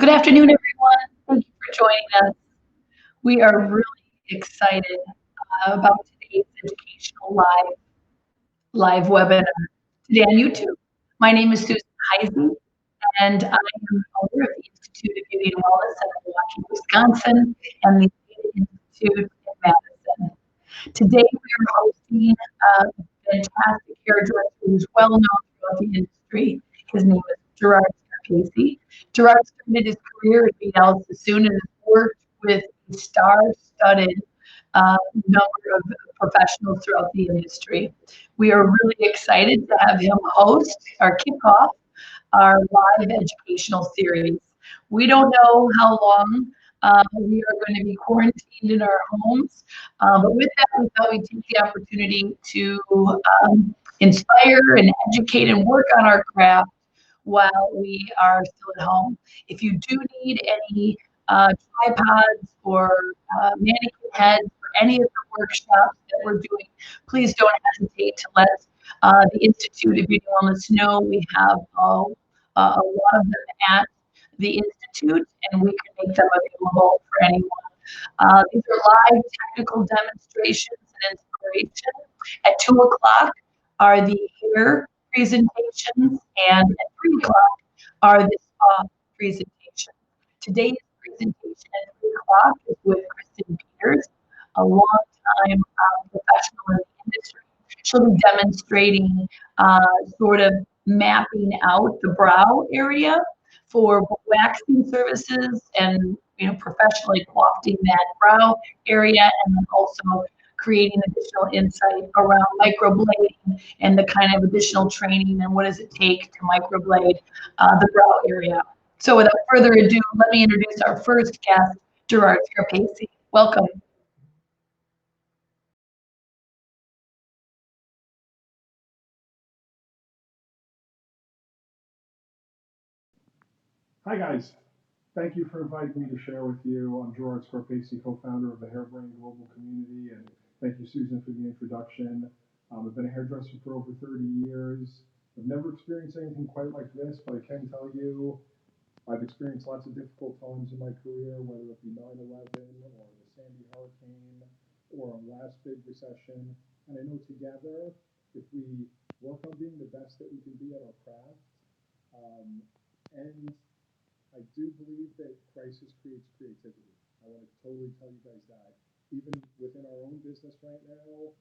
Good afternoon, everyone. Thank you for joining us. We are really excited about today's educational live webinar today on YouTube. My name is Susan Haise, and I am owner of the Institute of Beauty and Wellness in Milwaukee, Wisconsin, and the Aveda Institute in Madison. Today, we are hosting a fantastic hairdresser who's well known throughout the industry. His name is Gerard Scarpaci. Gerard started his career at Aveda Institute and has worked with a star-studded number of professionals throughout the industry. We are really excited to have him host our kickoff, our live educational series. We don't know how long we are going to be quarantined in our homes, but with that, we thought we'd take the opportunity to inspire and educate and work on our craft while we are still at home. If you do need any tripods or mannequin heads for any of the workshops that we're doing, please don't hesitate to let the Institute of Beauty and Wellness know. We have a lot of them at the Institute, and we can make them available for anyone. These are live technical demonstrations and inspiration. At 2 o'clock are the hair presentations, and at 3 o'clock are the spa presentations. Today's presentation at 3 o'clock is with Kristen Peters, a long-time professional in the industry. She'll be demonstrating sort of mapping out the brow area for waxing services and professionally wafting that brow area, and then also creating additional insight around microblading and the kind of additional training and what does it take to microblade the brow area. So without further ado, let me introduce our first guest, Gerard Scarpaci. Welcome. Hi guys, thank you for inviting me to share with you. I'm Gerard Scarpaci, co-founder of the Hairbrain Global Community, and thank you, Susan, for the introduction. I've been a hairdresser for over 30 years. I've never experienced anything quite like this, but I can tell you I've experienced lots of difficult times in my career, whether it be 9/11 or the Sandy Hurricane or a last big recession. And I know together, if we work on being the best that we can be at our craft, and I do believe that crisis creates creativity. I want to totally tell you guys that. Even within our own business right now,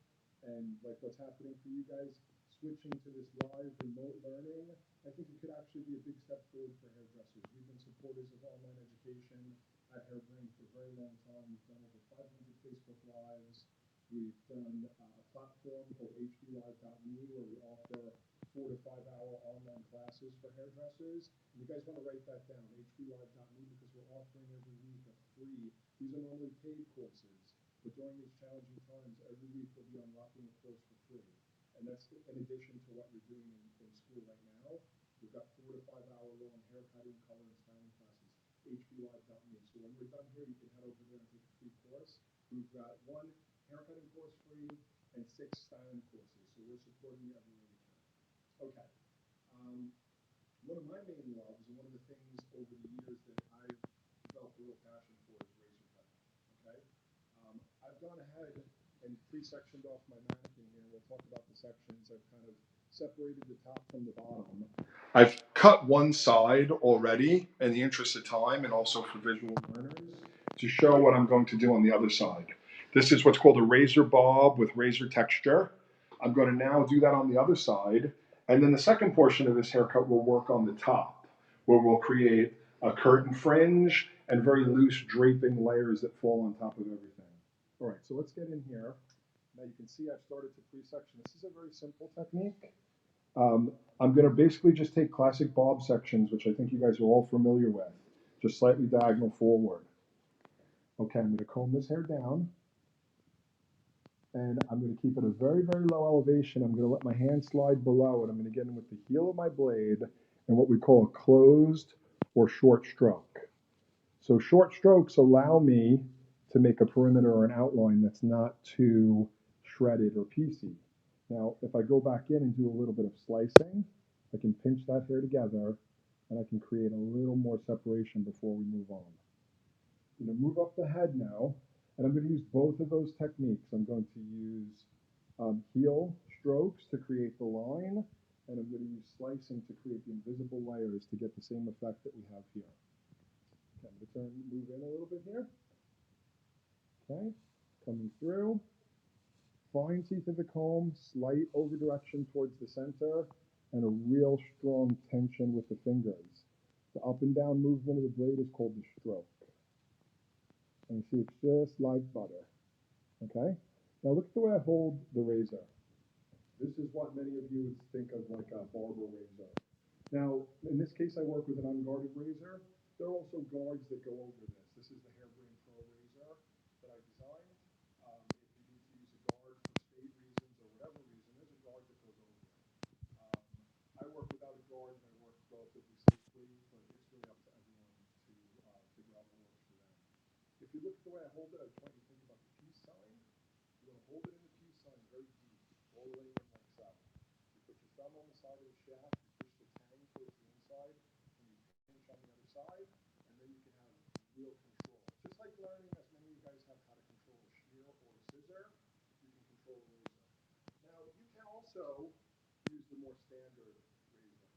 and like what's happening for you guys, switching to this live remote learning, I think it could actually be a big step forward for hairdressers. We've been supporters of online education at Hairbrain for a very long time. We've done over 500 Facebook Lives. We've done a platform called hblive.me where we offer 4 to 5 hour online classes for hairdressers. And you guys want to write that down, hblive.me, because we're offering every week a free, these are normally paid courses, but during these challenging times, every week we'll be unlocking a course for free. And that's in addition to what you're doing in school right now. We've got 4 to 5 hour long hair cutting, color, and styling classes, hblive.me. So when we're done here, you can head over there and take a free course. We've got 1 haircutting course free and 6 styling courses. So we're supporting you every way we can. Okay. One of my main loves and one of the things over the years that I've felt a real passion for is razor cutting. Okay. I've gone ahead and pre-sectioned off my mannequin here. We'll talk about the sections. I've kind of separated the top from the bottom. I've cut one side already in the interest of time and also for visual learners to show what I'm going to do on the other side. This is what's called a razor bob with razor texture. I'm going to now do that on the other side. And then the second portion of this haircut will work on the top, where we'll create a curtain fringe and very loose draping layers that fall on top of everything. All right, so let's get in here. Now you can see I've started to pre-section. This is a very simple technique. I'm going to basically just take classic bob sections, which I think you guys are all familiar with, just slightly diagonal forward. Okay, I'm going to comb this hair down. And I'm going to keep it a very, very low elevation. I'm going to let my hand slide below, and I'm going to get in with the heel of my blade and what we call a closed or short stroke. So short strokes allow me to make a perimeter or an outline that's not too shredded or piecey. Now, if I go back in and do a little bit of slicing, I can pinch that hair together and I can create a little more separation before we move on. I'm going to move up the head now, and I'm going to use both of those techniques. I'm going to use heel strokes to create the line, and I'm going to use slicing to create the invisible layers to get the same effect that we have here. Okay, I'm going to move in a little bit here. Okay, coming through. Fine teeth of the comb, slight over direction towards the center, and a real strong tension with the fingers. The up and down movement of the blade is called the stroke. And you see it's just like butter. Okay? Now look at the way I hold the razor. This is what many of you would think of like a barber razor. Now, in this case, I work with an unguarded razor. There are also guards that go over this. This is the Hairbrain Pro razor that I designed. If you need to use a guard for state reasons or whatever reason, there's a guard that goes over it. I work without a guard and I work relatively safely, but it's really up to everyone to figure out what works for them. If you look at the way I hold it, I just want you to think about the peace sign. You're going to hold it in the peace sign very deep, all the way in like so. You put your thumb on the side of the shaft, you push the tang towards the inside, and you pinch on the other side, and then you can have real control. Just like learning, as many of you guys have, how to control a shear or a scissor, you can control a razor. Now, you can also use the more standard razor.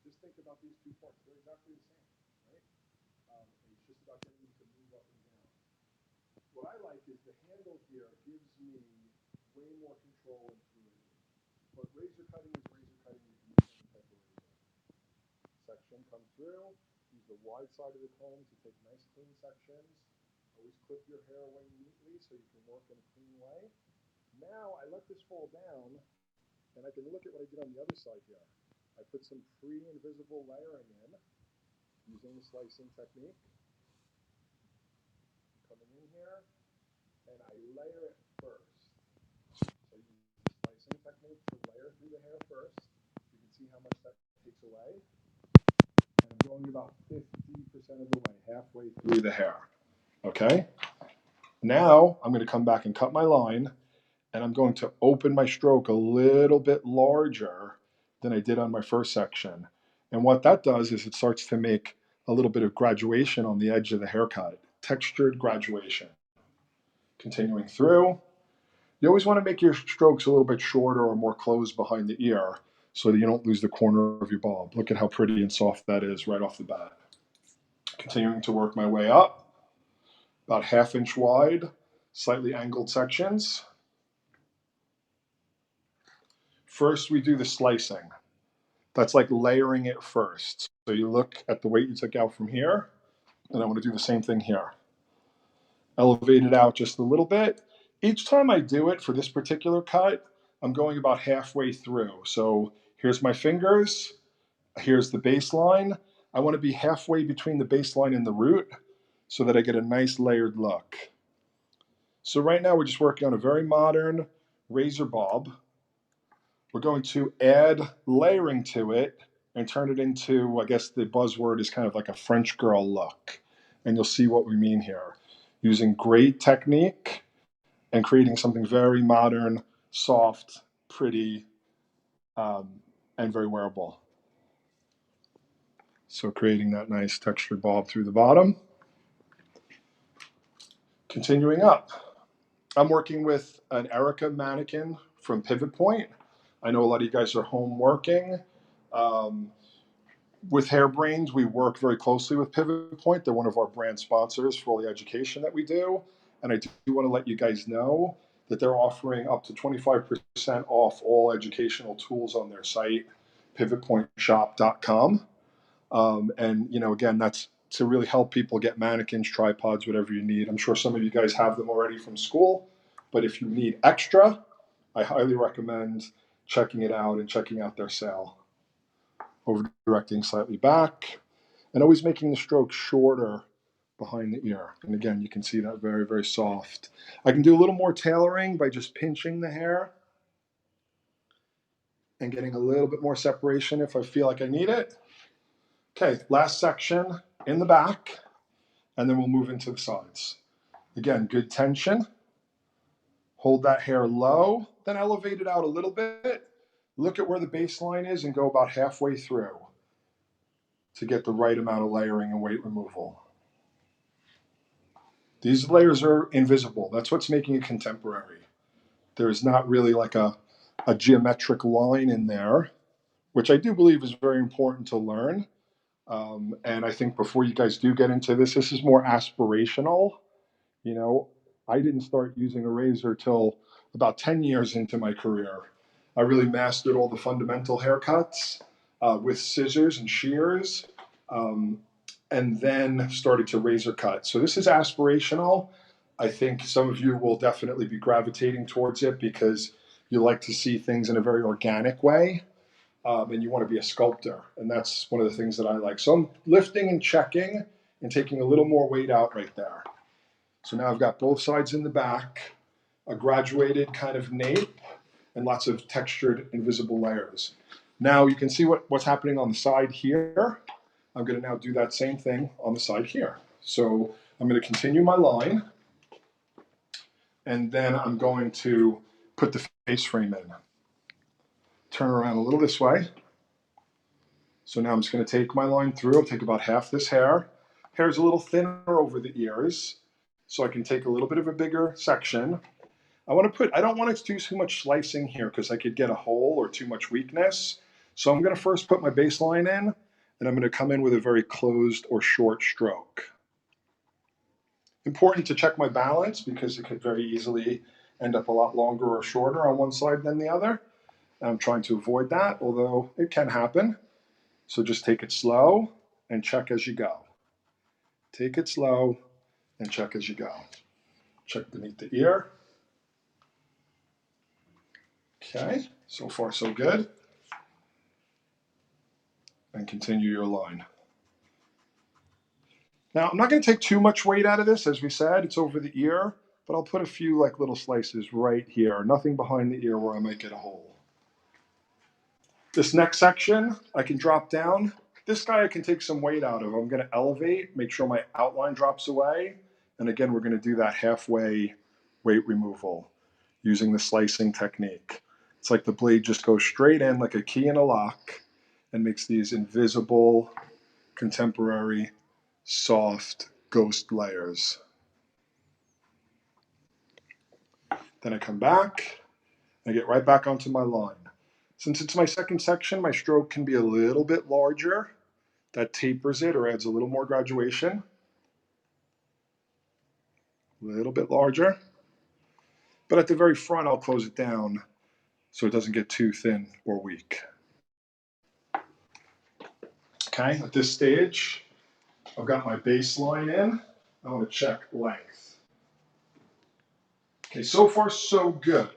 Just think about these two parts. They're exactly the same, right? It's just about getting them to move up and down. What I like is the handle here gives me way more control and fluidity. But razor cutting is razor cutting. You can use any type of razor. Section come through. Use the wide side of the comb to take nice clean sections. Always clip your hair away neatly so you can work in a clean way. Now I let this fall down, and I can look at what I did on the other side here. I put some pre-invisible layering in using the slicing technique. Coming in here, and I layer it first. So use the slicing technique to layer through the hair first. You can see how much that takes away. And I'm going about 50% of the way, halfway through the hair. Okay? Now I'm going to come back and cut my line, and I'm going to open my stroke a little bit larger than I did on my first section. And what that does is it starts to make a little bit of graduation on the edge of the haircut, textured graduation. Continuing through, you always want to make your strokes a little bit shorter or more closed behind the ear so that you don't lose the corner of your bob. Look at how pretty and soft that is right off the bat. Continuing to work my way up, about 1/2 inch wide, slightly angled sections. First, we do the slicing. That's like layering it first. So you look at the weight you took out from here, and I want to do the same thing here. Elevate it out just a little bit. Each time I do it for this particular cut, I'm going about halfway through. So here's my fingers, here's the baseline. I want to be halfway between the baseline and the root so that I get a nice layered look. So right now we're just working on a very modern razor bob. We're going to add layering to it and turn it into, I guess the buzzword is kind of like a French girl look. And you'll see what we mean here. Using great technique and creating something very modern, soft, pretty, and very wearable. So creating that nice textured bob through the bottom. Continuing up, I'm working with an Erica mannequin from Pivot Point. I know a lot of you guys are home working. With Hairbrains, we work very closely with Pivot Point. They're one of our brand sponsors for all the education that we do. And I do want to let you guys know that they're offering up to 25% off all educational tools on their site, pivotpointshop.com. And, you know, again, that's to really help people get mannequins, tripods, whatever you need. I'm sure some of you guys have them already from school, but if you need extra, I highly recommend checking it out and checking out their sale. Over directing slightly back, and always making the stroke shorter behind the ear. And again, you can see that very, very soft. I can do a little more tailoring by just pinching the hair and getting a little bit more separation if I feel like I need it. Okay, last section in the back, and then we'll move into the sides. Again, good tension. Hold that hair low, then elevate it out a little bit. Look at where the baseline is and go about halfway through. to get the right amount of layering and weight removal. These layers are invisible. That's what's making it contemporary. There is not really like a geometric line in there, which I do believe is very important to learn. And I think before you guys do get into this, this is more aspirational. You know, I didn't start using a razor till about 10 years into my career. I really mastered all the fundamental haircuts with scissors and shears, and then started to razor cut. So this is aspirational. I think some of you will definitely be gravitating towards it because you like to see things in a very organic way. And you want to be a sculptor. And that's one of the things that I like. So I'm lifting and checking and taking a little more weight out right there. So now I've got both sides in the back, a graduated kind of nape, and lots of textured invisible layers. Now you can see what's happening on the side here. I'm going to now do that same thing on the side here. So I'm going to continue my line, and then I'm going to put the face frame in. Turn around a little this way. So now I'm just going to take my line through. I'll take about half this hair. Hair is a little thinner over the ears, so I can take a little bit of a bigger section. I don't want to do too much slicing here because I could get a hole or too much weakness. So I'm going to first put my baseline in, and I'm going to come in with a very closed or short stroke. Important to check my balance because it could very easily end up a lot longer or shorter on one side than the other. I'm trying to avoid that, although it can happen. So just take it slow and check as you go. Take it slow and check as you go. Check beneath the ear. Okay, so far so good. And continue your line. Now, I'm not going to take too much weight out of this. As we said, it's over the ear, but I'll put a few like little slices right here. Nothing behind the ear where I might get a hole. This next section, I can drop down. This guy I can take some weight out of. I'm going to elevate, make sure my outline drops away. And again, we're going to do that halfway weight removal using the slicing technique. It's like the blade just goes straight in like a key in a lock and makes these invisible, contemporary, soft ghost layers. Then I come back, I get right back onto my line. Since it's my second section, my stroke can be a little bit larger. That tapers it or adds a little more graduation. A little bit larger. But at the very front, I'll close it down so it doesn't get too thin or weak. Okay, at this stage, I've got my baseline in. I want to check length. Okay, so far so good.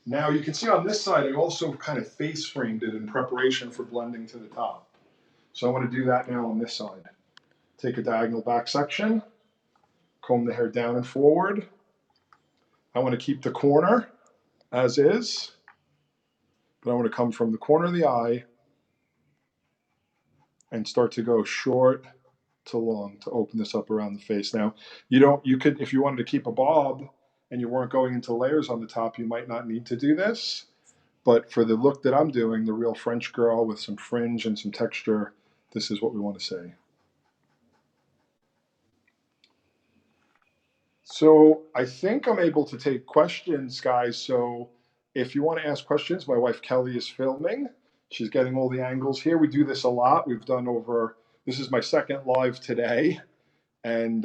Now you can see on this side, I also kind of face framed it in preparation for blending to the top. So I want to do that now on this side. Take a diagonal back section, comb the hair down and forward. I want to keep the corner as is, but I want to come from the corner of the eye and start to go short to long to open this up around the face. Now, you could, if you wanted to keep a bob and you weren't going into layers on the top, you might not need to do this. But for the look that I'm doing, the real French girl with some fringe and some texture, this is what we want to say. So I think I'm able to take questions, guys. So if you want to ask questions, my wife Kelly is filming. She's getting all the angles here. We do this a lot. We've done this is my second live today, and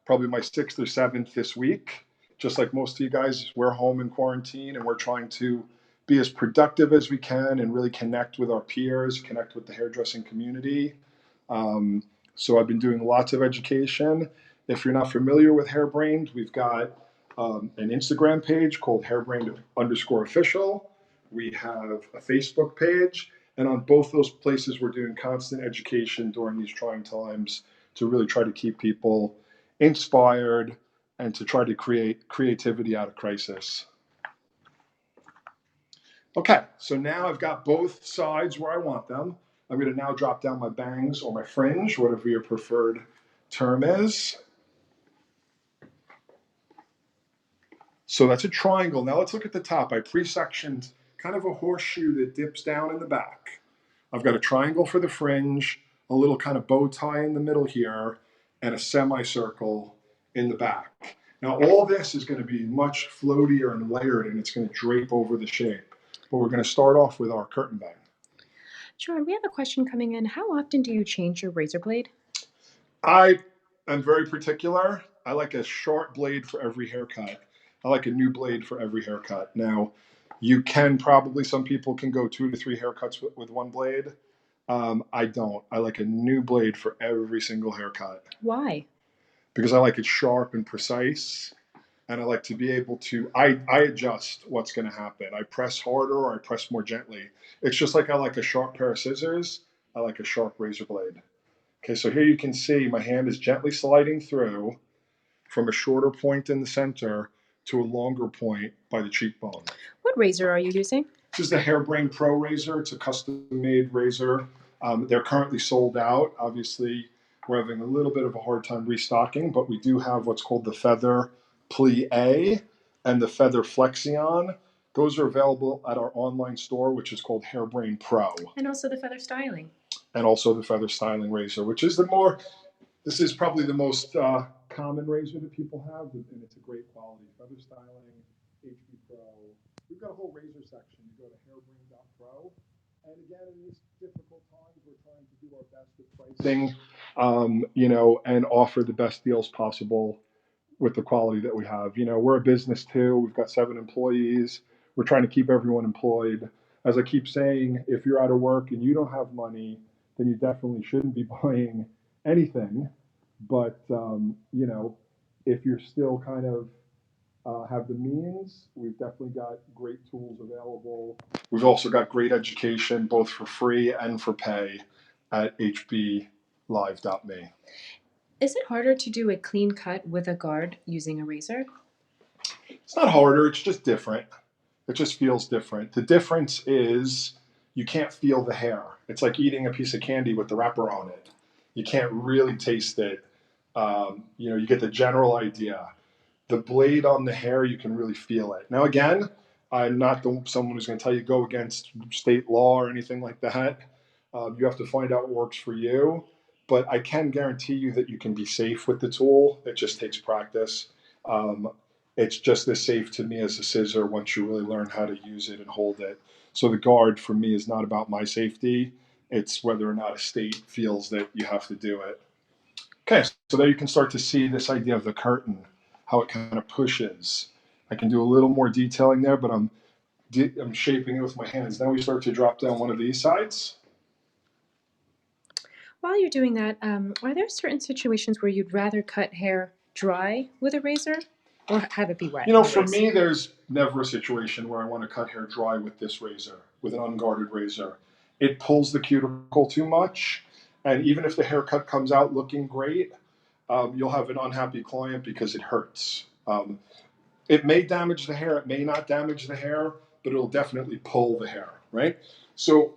probably my sixth or seventh this week. Just like most of you guys, we're home in quarantine and we're trying to be as productive as we can and really connect with our peers, connect with the hairdressing community. So I've been doing lots of education. If you're not familiar with Hairbrained, we've got an Instagram page called Hairbrained_official. We have a Facebook page. And on both those places, we're doing constant education during these trying times to really try to keep people inspired and to try to create creativity out of crisis. Okay, so now I've got both sides where I want them. I'm going to now drop down my bangs or my fringe, whatever your preferred term is. So that's a triangle. Now let's look at the top. I pre-sectioned kind of a horseshoe that dips down in the back. I've got a triangle for the fringe. a little kind of bow tie in the middle here, and a semicircle in the back. Now, all this is going to be much floatier and layered, and it's going to drape over the shape. But we're going to start off with our curtain bang. Gerard, we have a question coming in. How often do you change your razor blade? I am very particular. I like a sharp blade for every haircut. I like a new blade for every haircut. Now, you can probably, some people can go 2 to 3 haircuts with one blade. I don't. I like a new blade for every single haircut. Why? Because I like it sharp and precise. And I like to be able to, I adjust what's going to happen. I press harder or I press more gently. It's just like I like a sharp pair of scissors. I like a sharp razor blade. Okay, so here you can see my hand is gently sliding through from a shorter point in the center to a longer point by the cheekbone. What razor are you using? This is the Hairbrain Pro razor. It's a custom-made razor. They're currently sold out. Obviously, we're having a little bit of a hard time restocking, but we do have what's called the Feather Plie and the Feather Flexion. Those are available at our online store, which is called Hairbrain Pro. And also the feather styling. And also the Feather Styling razor, which is this is probably the most common razor that people have, and it's a great quality. Feather Styling, HB Pro. We've got a whole razor section. You go to hairbrain.pro. And again, in these difficult times, we're trying to do our best with pricing, and offer the best deals possible with the quality that we have. We're a business too. We've got 7 employees. We're trying to keep everyone employed. As I keep saying, if you're out of work and you don't have money, then you definitely shouldn't be buying anything. But, if you're still kind of have the means, we've definitely got great tools available. We've also got great education, both for free and for pay, at hblive.me. Is it harder to do a clean cut with a guard using a razor? It's not harder, it's just different. It just feels different. The difference is you can't feel the hair. It's like eating a piece of candy with the wrapper on it. You can't really taste it. You get the general idea. The blade on the hair, you can really feel it. Now, again, I'm not someone who's going to tell you go against state law or anything like that. You have to find out what works for you. But I can guarantee you that you can be safe with the tool. It just takes practice. It's just as safe to me as a scissor once you really learn how to use it and hold it. So the guard for me is not about my safety. It's whether or not a state feels that you have to do it. Okay, so there you can start to see this idea of the curtain, how it kind of pushes. I can do a little more detailing there, but I'm shaping it with my hands. Then we start to drop down one of these sides. While you're doing that, are there certain situations where you'd rather cut hair dry with a razor or have it be wet? For me, there's never a situation where I want to cut hair dry with this razor, with an unguarded razor. It pulls the cuticle too much, and even if the haircut comes out looking great, you'll have an unhappy client because it hurts. It may damage the hair, it may not damage the hair, but it'll definitely pull the hair, right? So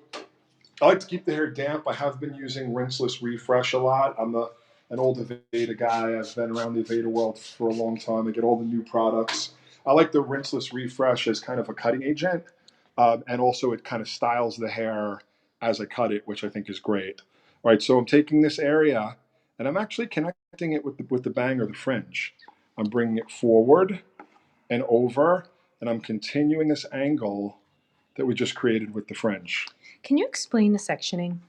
I like to keep the hair damp. I have been using rinseless refresh a lot. I'm an old Aveda guy. I've been around the Aveda world for a long time. I get all the new products. I like the rinseless refresh as kind of a cutting agent, and also it kind of styles the hair as I cut it, which I think is great. All right, so I'm taking this area and I'm actually connecting it with the bang or the fringe. I'm bringing it forward and over, and I'm continuing this angle that we just created with the fringe. Can you explain the sectioning?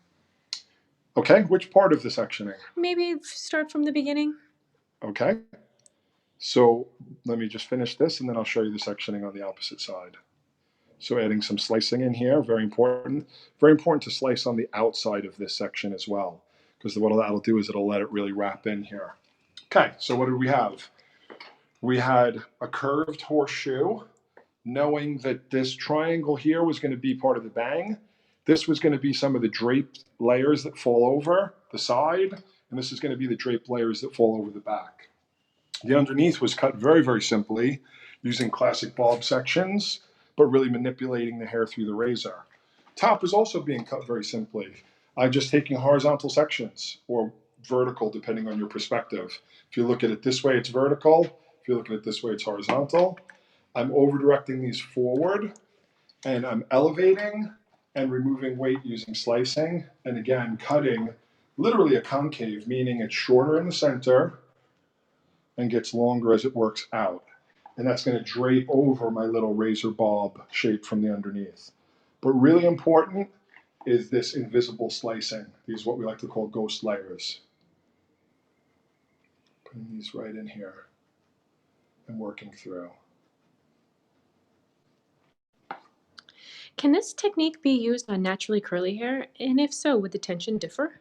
Okay, which part of the sectioning? Maybe start from the beginning. Okay, so let me just finish this and then I'll show you the sectioning on the opposite side. So adding some slicing in here, very important. Very important to slice on the outside of this section as well, because what that'll do is it'll let it really wrap in here. Okay, so what did we have? We had a curved horseshoe, knowing that this triangle here was going to be part of the bang. This was going to be some of the draped layers that fall over the side, and this is going to be the draped layers that fall over the back. The underneath was cut very, very simply using classic bob sections, but really manipulating the hair through the razor. Top is also being cut very simply. I'm just taking horizontal sections or vertical, depending on your perspective. If you look at it this way, it's vertical. If you look at it this way, it's horizontal. I'm over directing these forward, and I'm elevating and removing weight using slicing, and again, cutting literally a concave, meaning it's shorter in the center and gets longer as it works out. And that's going to drape over my little razor bulb shape from the underneath. But really important is this invisible slicing. These are what we like to call ghost layers. Putting these right in here and working through. Can this technique be used on naturally curly hair? And if so, would the tension differ?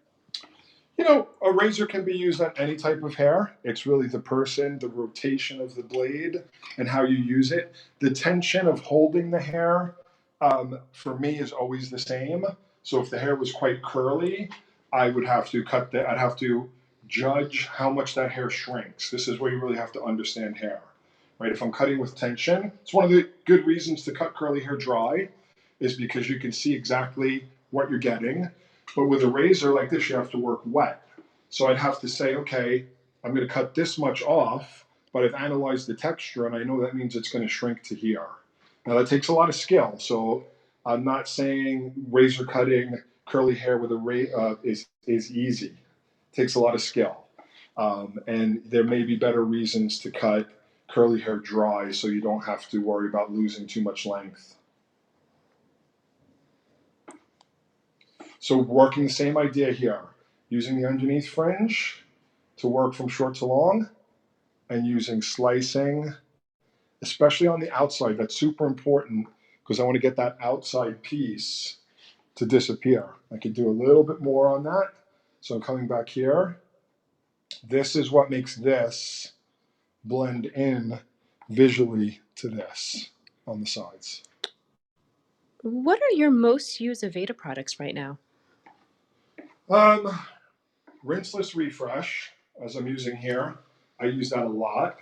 You know, a razor can be used on any type of hair. It's really the person, the rotation of the blade, and how you use it. The tension of holding the hair, for me, is always the same. So if the hair was quite curly, I would have to cut that. I'd have to judge how much that hair shrinks. This is where you really have to understand hair, right? If I'm cutting with tension, it's one of the good reasons to cut curly hair dry, is because you can see exactly what you're getting. But with a razor like this, you have to work wet. So I'd have to say, okay, I'm going to cut this much off, but I've analyzed the texture and I know that means it's going to shrink to here. Now that takes a lot of skill. So I'm not saying razor cutting curly hair with a razor is easy. It takes a lot of skill. And there may be better reasons to cut curly hair dry so you don't have to worry about losing too much length. So working the same idea here, using the underneath fringe to work from short to long, and using slicing, especially on the outside. That's super important because I want to get that outside piece to disappear. I could do a little bit more on that. So I'm coming back here. This is what makes this blend in visually to this on the sides. What are your most used Aveda products right now? Rinseless refresh, as I'm using here. I use that a lot.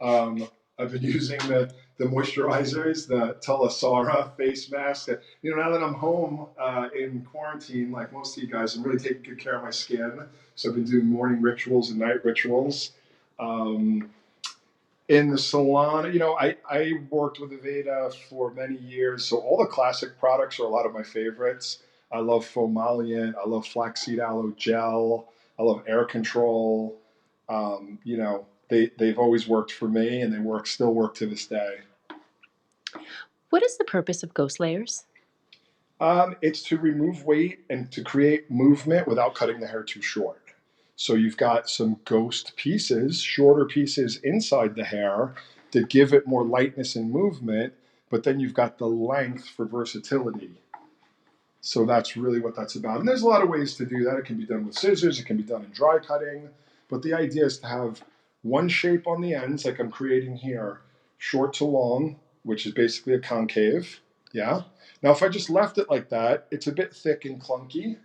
I've been using the moisturizers, the Telasara face mask. You know, now that I'm home in quarantine, like most of you guys, I'm really taking good care of my skin. So I've been doing morning rituals and night rituals. In the salon, you know, I worked with Aveda for many years, so all the classic products are a lot of my favorites. I love Foamoliant, I love flaxseed aloe gel, I love air control. You know, they've always worked for me, and they still work to this day. What is the purpose of ghost layers? It's to remove weight and to create movement without cutting the hair too short. So you've got some ghost pieces, shorter pieces inside the hair that give it more lightness and movement, but then you've got the length for versatility. So that's really what that's about. And there's a lot of ways to do that. It can be done with scissors, it can be done in dry cutting, but the idea is to have one shape on the ends, like I'm creating here, short to long, which is basically a concave. Yeah. Now, if I just left it like that, it's a bit thick and clunky.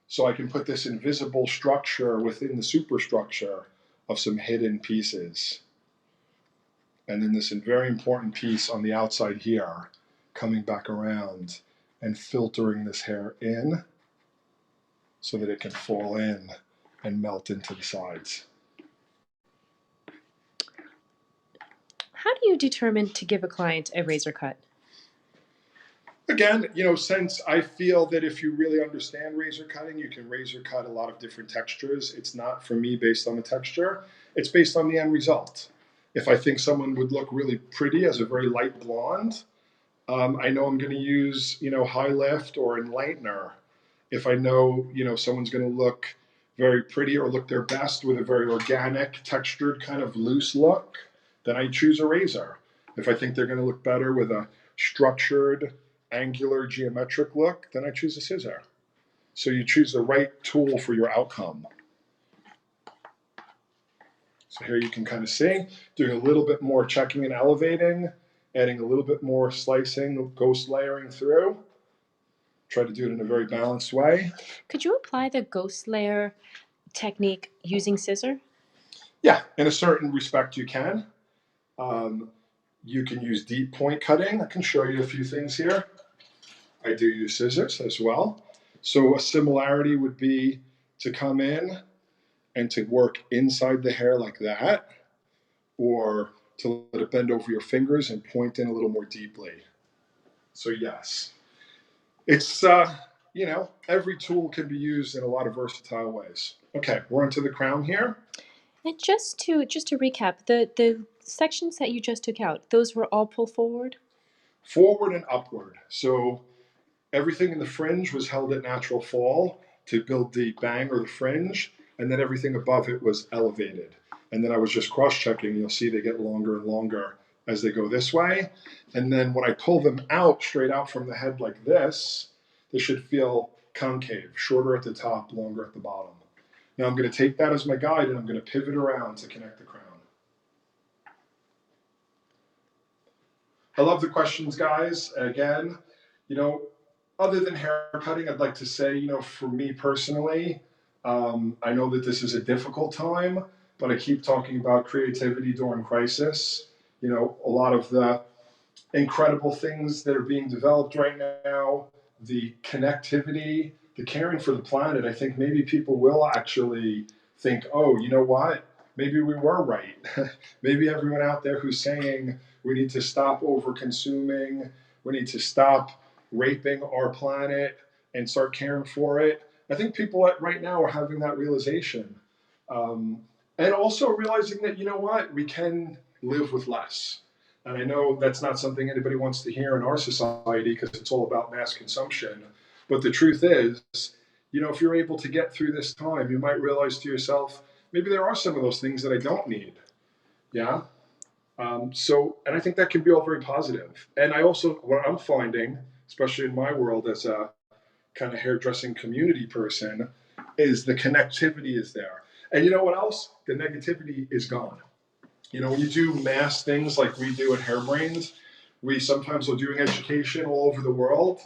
So I can put this invisible structure within the superstructure of some hidden pieces. And then this very important piece on the outside here, coming back around and filtering this hair in so that it can fall in and melt into the sides. How do you determine to give a client a razor cut? Again, you know, since I feel that if you really understand razor cutting, you can razor cut a lot of different textures. It's not for me based on the texture, it's based on the end result. If I think someone would look really pretty as a very light blonde, I know I'm going to use, you know, high lift or enlightener. If I know, you know, someone's going to look very pretty or look their best with a very organic, textured, kind of loose look, then I choose a razor. If I think they're going to look better with a structured, angular, geometric look, then I choose a scissor. So you choose the right tool for your outcome. So here you can kind of see, doing a little bit more checking and elevating, adding a little bit more slicing, ghost layering through. Try to do it in a very balanced way. Could you apply the ghost layer technique using scissor? Yeah, in a certain respect you can. You can use deep point cutting. I can show you a few things here. I do use scissors as well. So a similarity would be to come in and to work inside the hair like that, or to let it bend over your fingers and point in a little more deeply. So yes, it's every tool can be used in a lot of versatile ways. Okay, we're onto the crown here. And just to recap, the sections that you just took out, those were all pulled forward? Forward and upward. So everything in the fringe was held at natural fall to build the bang or the fringe, and then everything above it was elevated. And then I was just cross-checking. You'll see they get longer and longer as they go this way. And then when I pull them out, straight out from the head like this, they should feel concave, shorter at the top, longer at the bottom. Now I'm going to take that as my guide, and I'm going to pivot around to connect the crown. I love the questions, guys. Again, other than hair cutting, I'd like to say, for me personally, I know that this is a difficult time, but I keep talking about creativity during crisis. A lot of the incredible things that are being developed right now, the connectivity, the caring for the planet. I think maybe people will actually think, oh, you know what? Maybe we were right. Maybe everyone out there who's saying we need to stop over consuming, we need to stop raping our planet and start caring for it. I think people right now are having that realization. And also realizing that, we can live with less. And I know that's not something anybody wants to hear in our society because it's all about mass consumption. But the truth is, if you're able to get through this time, you might realize to yourself, maybe there are some of those things that I don't need. Yeah. And I think that can be all very positive. And what I'm finding, especially in my world as a kind of hairdressing community person, is the connectivity is there. And you know what else? The negativity is gone. When you do mass things like we do at Hairbrains, we sometimes are doing education all over the world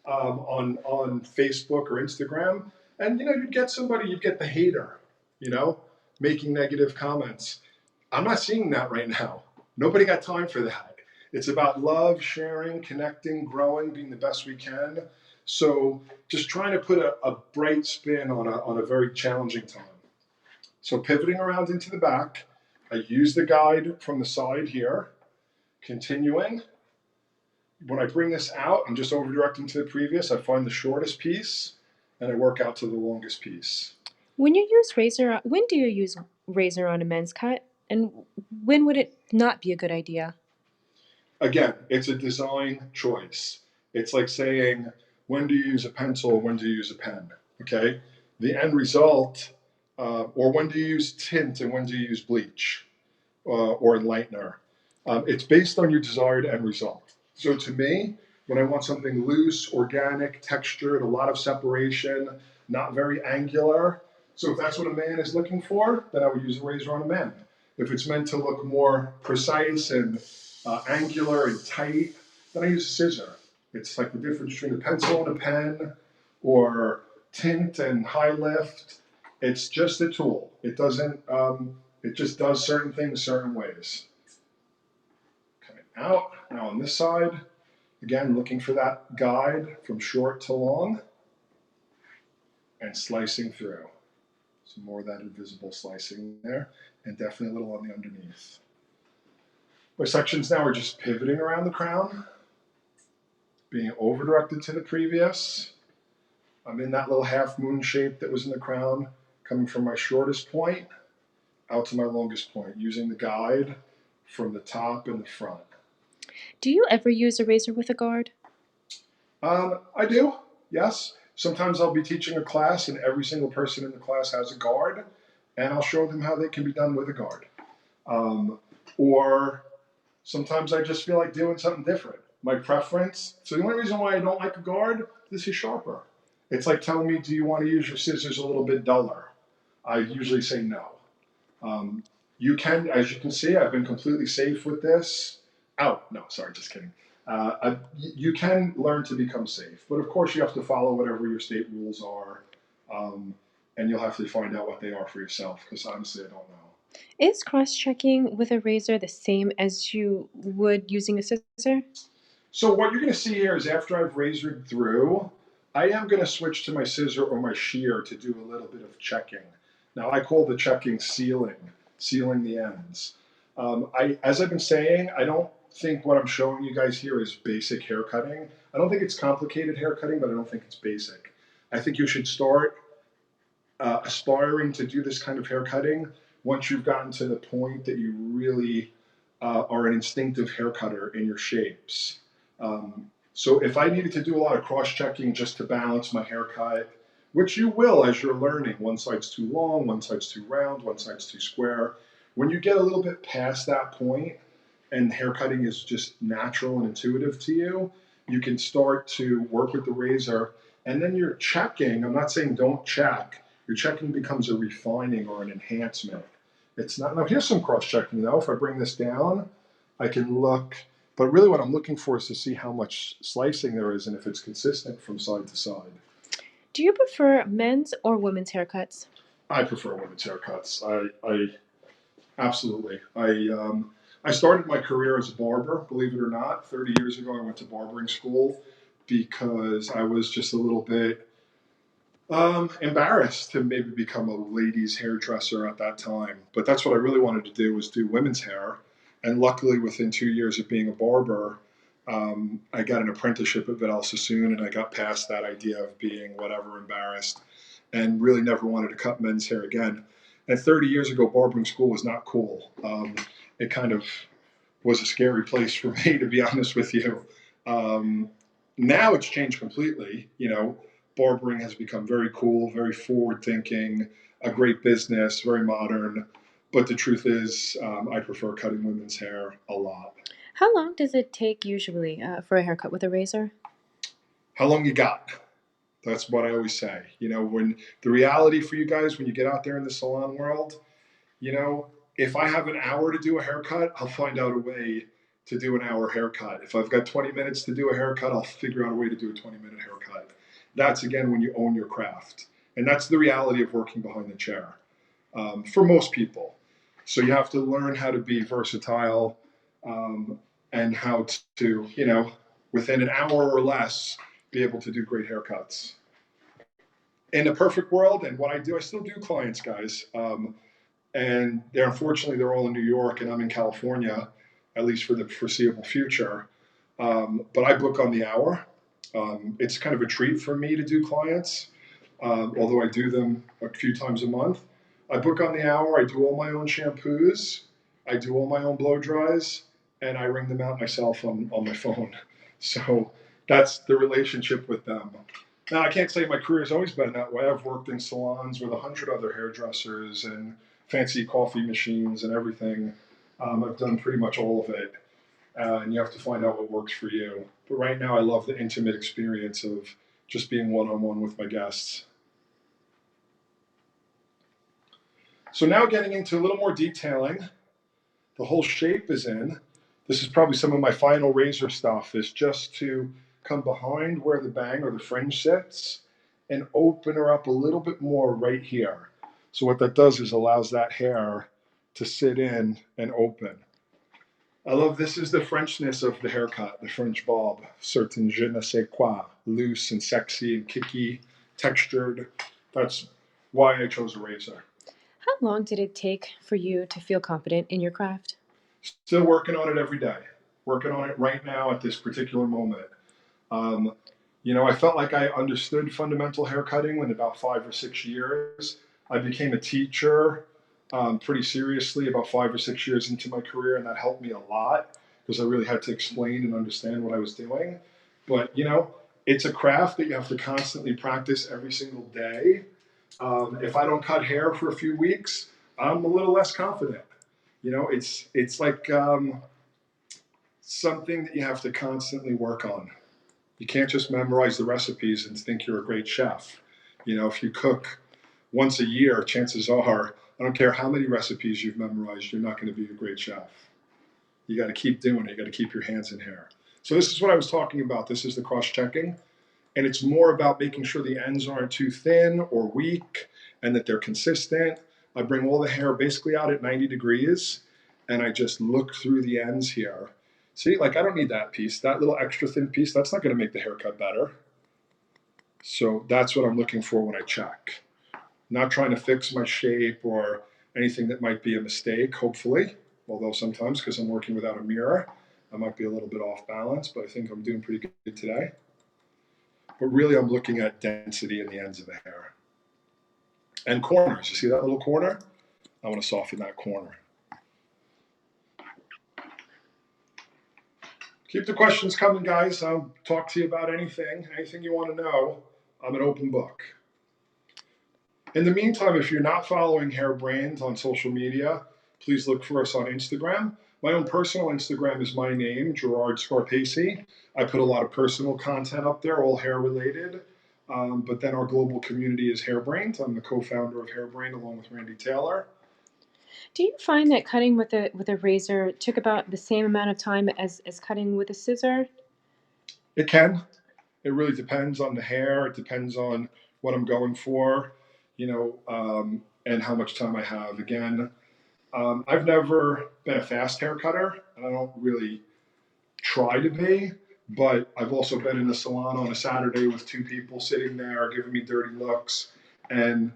on Facebook or Instagram. And, you'd get the hater, making negative comments. I'm not seeing that right now. Nobody got time for that. It's about love, sharing, connecting, growing, being the best we can. So just trying to put a bright spin on a very challenging time. So pivoting around into the back, I use the guide from the side here, continuing. When I bring this out, I'm just over directing to the previous. I find the shortest piece and I work out to the longest piece. When do you use razor on a men's cut? And when would it not be a good idea? Again, it's a design choice. It's like saying, when do you use a pencil? When do you use a pen? Okay. The end result, or when do you use tint and when do you use bleach or enlightener? It's based on your desired end result. So to me, when I want something loose, organic, textured, a lot of separation, not very angular. So if that's what a man is looking for, then I would use a razor on a man. If it's meant to look more precise and angular and tight, then I use a scissor. It's like the difference between a pencil and a pen, or tint and high lift. It's just a tool. It doesn't. It just does certain things certain ways. Coming out now on this side. Again, looking for that guide from short to long, and slicing through. Some more of that invisible slicing there, and definitely a little on the underneath. My sections now are just pivoting around the crown, being over directed to the previous. I'm in that little half moon shape that was in the crown, coming from my shortest point out to my longest point, using the guide from the top and the front. Do you ever use a razor with a guard? I do, yes. Sometimes I'll be teaching a class and every single person in the class has a guard, and I'll show them how they can be done with a guard. Or sometimes I just feel like doing something different. My preference, so the only reason why I don't like a guard, this is sharper. It's like telling me, do you want to use your scissors a little bit duller? I usually say no. You can, as you can see, I've been completely safe with this. Oh, no, sorry, just kidding. You can learn to become safe, but of course you have to follow whatever your state rules are, and you'll have to find out what they are for yourself, because honestly, I don't know. Is cross-checking with a razor the same as you would using a scissor? So what you're going to see here is after I've razored through, I am going to switch to my scissor or my shear to do a little bit of checking. Now I call the checking sealing the ends. As I've been saying, I don't think what I'm showing you guys here is basic hair cutting. I don't think it's complicated hair cutting, but I don't think it's basic. I think you should start aspiring to do this kind of hair cutting once you've gotten to the point that you really are an instinctive hair cutter in your shapes. So if I needed to do a lot of cross-checking just to balance my haircut, which you will as you're learning, one side's too long, one side's too round, one side's too square. When you get a little bit past that point and haircutting is just natural and intuitive to you, you can start to work with the razor, and then you're checking. I'm not saying don't check. Your checking becomes a refining or an enhancement. It's not, now here's some cross-checking though. If I bring this down, I can look, but really what I'm looking for is to see how much slicing there is and if it's consistent from side to side. Do you prefer men's or women's haircuts? I prefer women's haircuts. I absolutely. I started my career as a barber, believe it or not. 30 years ago, I went to barbering school because I was just a little bit embarrassed to maybe become a ladies hairdresser at that time. But that's what I really wanted to do, was do women's hair. And luckily, within 2 years of being a barber, I got an apprenticeship at Aveda Institute, and I got past that idea of being whatever embarrassed, and really never wanted to cut men's hair again. And 30 years ago, barbering school was not cool. It kind of was a scary place for me, to be honest with you. Now it's changed completely. You know, barbering has become very cool, very forward thinking, a great business, very modern. But the truth is, I prefer cutting women's hair a lot. How long does it take usually for a haircut with a razor? How long you got? That's what I always say. You know, when the reality for you guys, when you get out there in the salon world, you know, if I have an hour to do a haircut, I'll find out a way to do an hour haircut. If I've got 20 minutes to do a haircut, I'll figure out a way to do a 20-minute haircut. That's, again, when you own your craft. And that's the reality of working behind the chair for most people. So you have to learn how to be versatile and how to, you know, within an hour or less, be able to do great haircuts. In a perfect world, and what I do, I still do clients, guys. And unfortunately, they're all in New York, and I'm in California, at least for the foreseeable future. But I book on the hour. It's kind of a treat for me to do clients, although I do them a few times a month. I book on the hour. I do all my own shampoos. I do all my own blow dries, and I ring them out myself on my phone. So that's the relationship with them. Now, I can't say my career has always been that way. I've worked in salons with 100 other hairdressers and fancy coffee machines and everything. I've done pretty much all of it. And you have to find out what works for you. But right now, I love the intimate experience of just being one-on-one with my guests. So now getting into a little more detailing. The whole shape is in. This is probably some of my final razor stuff, is just to come behind where the bang or the fringe sits and open her up a little bit more right here. So what that does is allows that hair to sit in and open. I love, this is the Frenchness of the haircut, the French bob. Certain je ne sais quoi, loose and sexy and kicky, textured. That's why I chose a razor. How long did it take for you to feel confident in your craft? Still working on it every day. Working on it right now at this particular moment. You know, I felt like I understood fundamental haircutting in about 5 or 6 years. I became a teacher pretty seriously about 5 or 6 years into my career, and that helped me a lot because I really had to explain and understand what I was doing. But, you know, it's a craft that you have to constantly practice every single day. If I don't cut hair for a few weeks, I'm a little less confident. You know, it's like something that you have to constantly work on. You can't just memorize the recipes and think you're a great chef. You know, if you cook once a year, chances are, I don't care how many recipes you've memorized, you're not going to be a great chef. You got to keep doing it. You got to keep your hands in hair. So this is what I was talking about. This is the cross-checking. And it's more about making sure the ends aren't too thin or weak and that they're consistent. I bring all the hair basically out at 90 degrees, and I just look through the ends here. See, like, I don't need that piece. That little extra thin piece, that's not going to make the haircut better. So that's what I'm looking for when I check. Not trying to fix my shape or anything that might be a mistake, hopefully. Although sometimes, because I'm working without a mirror, I might be a little bit off balance, but I think I'm doing pretty good today. But really, I'm looking at density in the ends of the hair. And corners. You see that little corner? I want to soften that corner. Keep the questions coming, guys. I'll talk to you about anything you want to know. I'm an open book. In the meantime, if you're not following Hairbrained on social media, please look for us on Instagram. My own personal Instagram is my name, Gerard Scarpaci. I put a lot of personal content up there, all hair related. But then our global community is Hairbrained. I'm the co-founder of Hairbrained along with Randy Taylor. Do you find that cutting with a razor took about the same amount of time as cutting with a scissor? It can. It really depends on the hair. It depends on what I'm going for, and how much time I have. Again, I've never been a fast hair cutter, and I don't really try to be. But I've also been in the salon on a Saturday with two people sitting there giving me dirty looks, and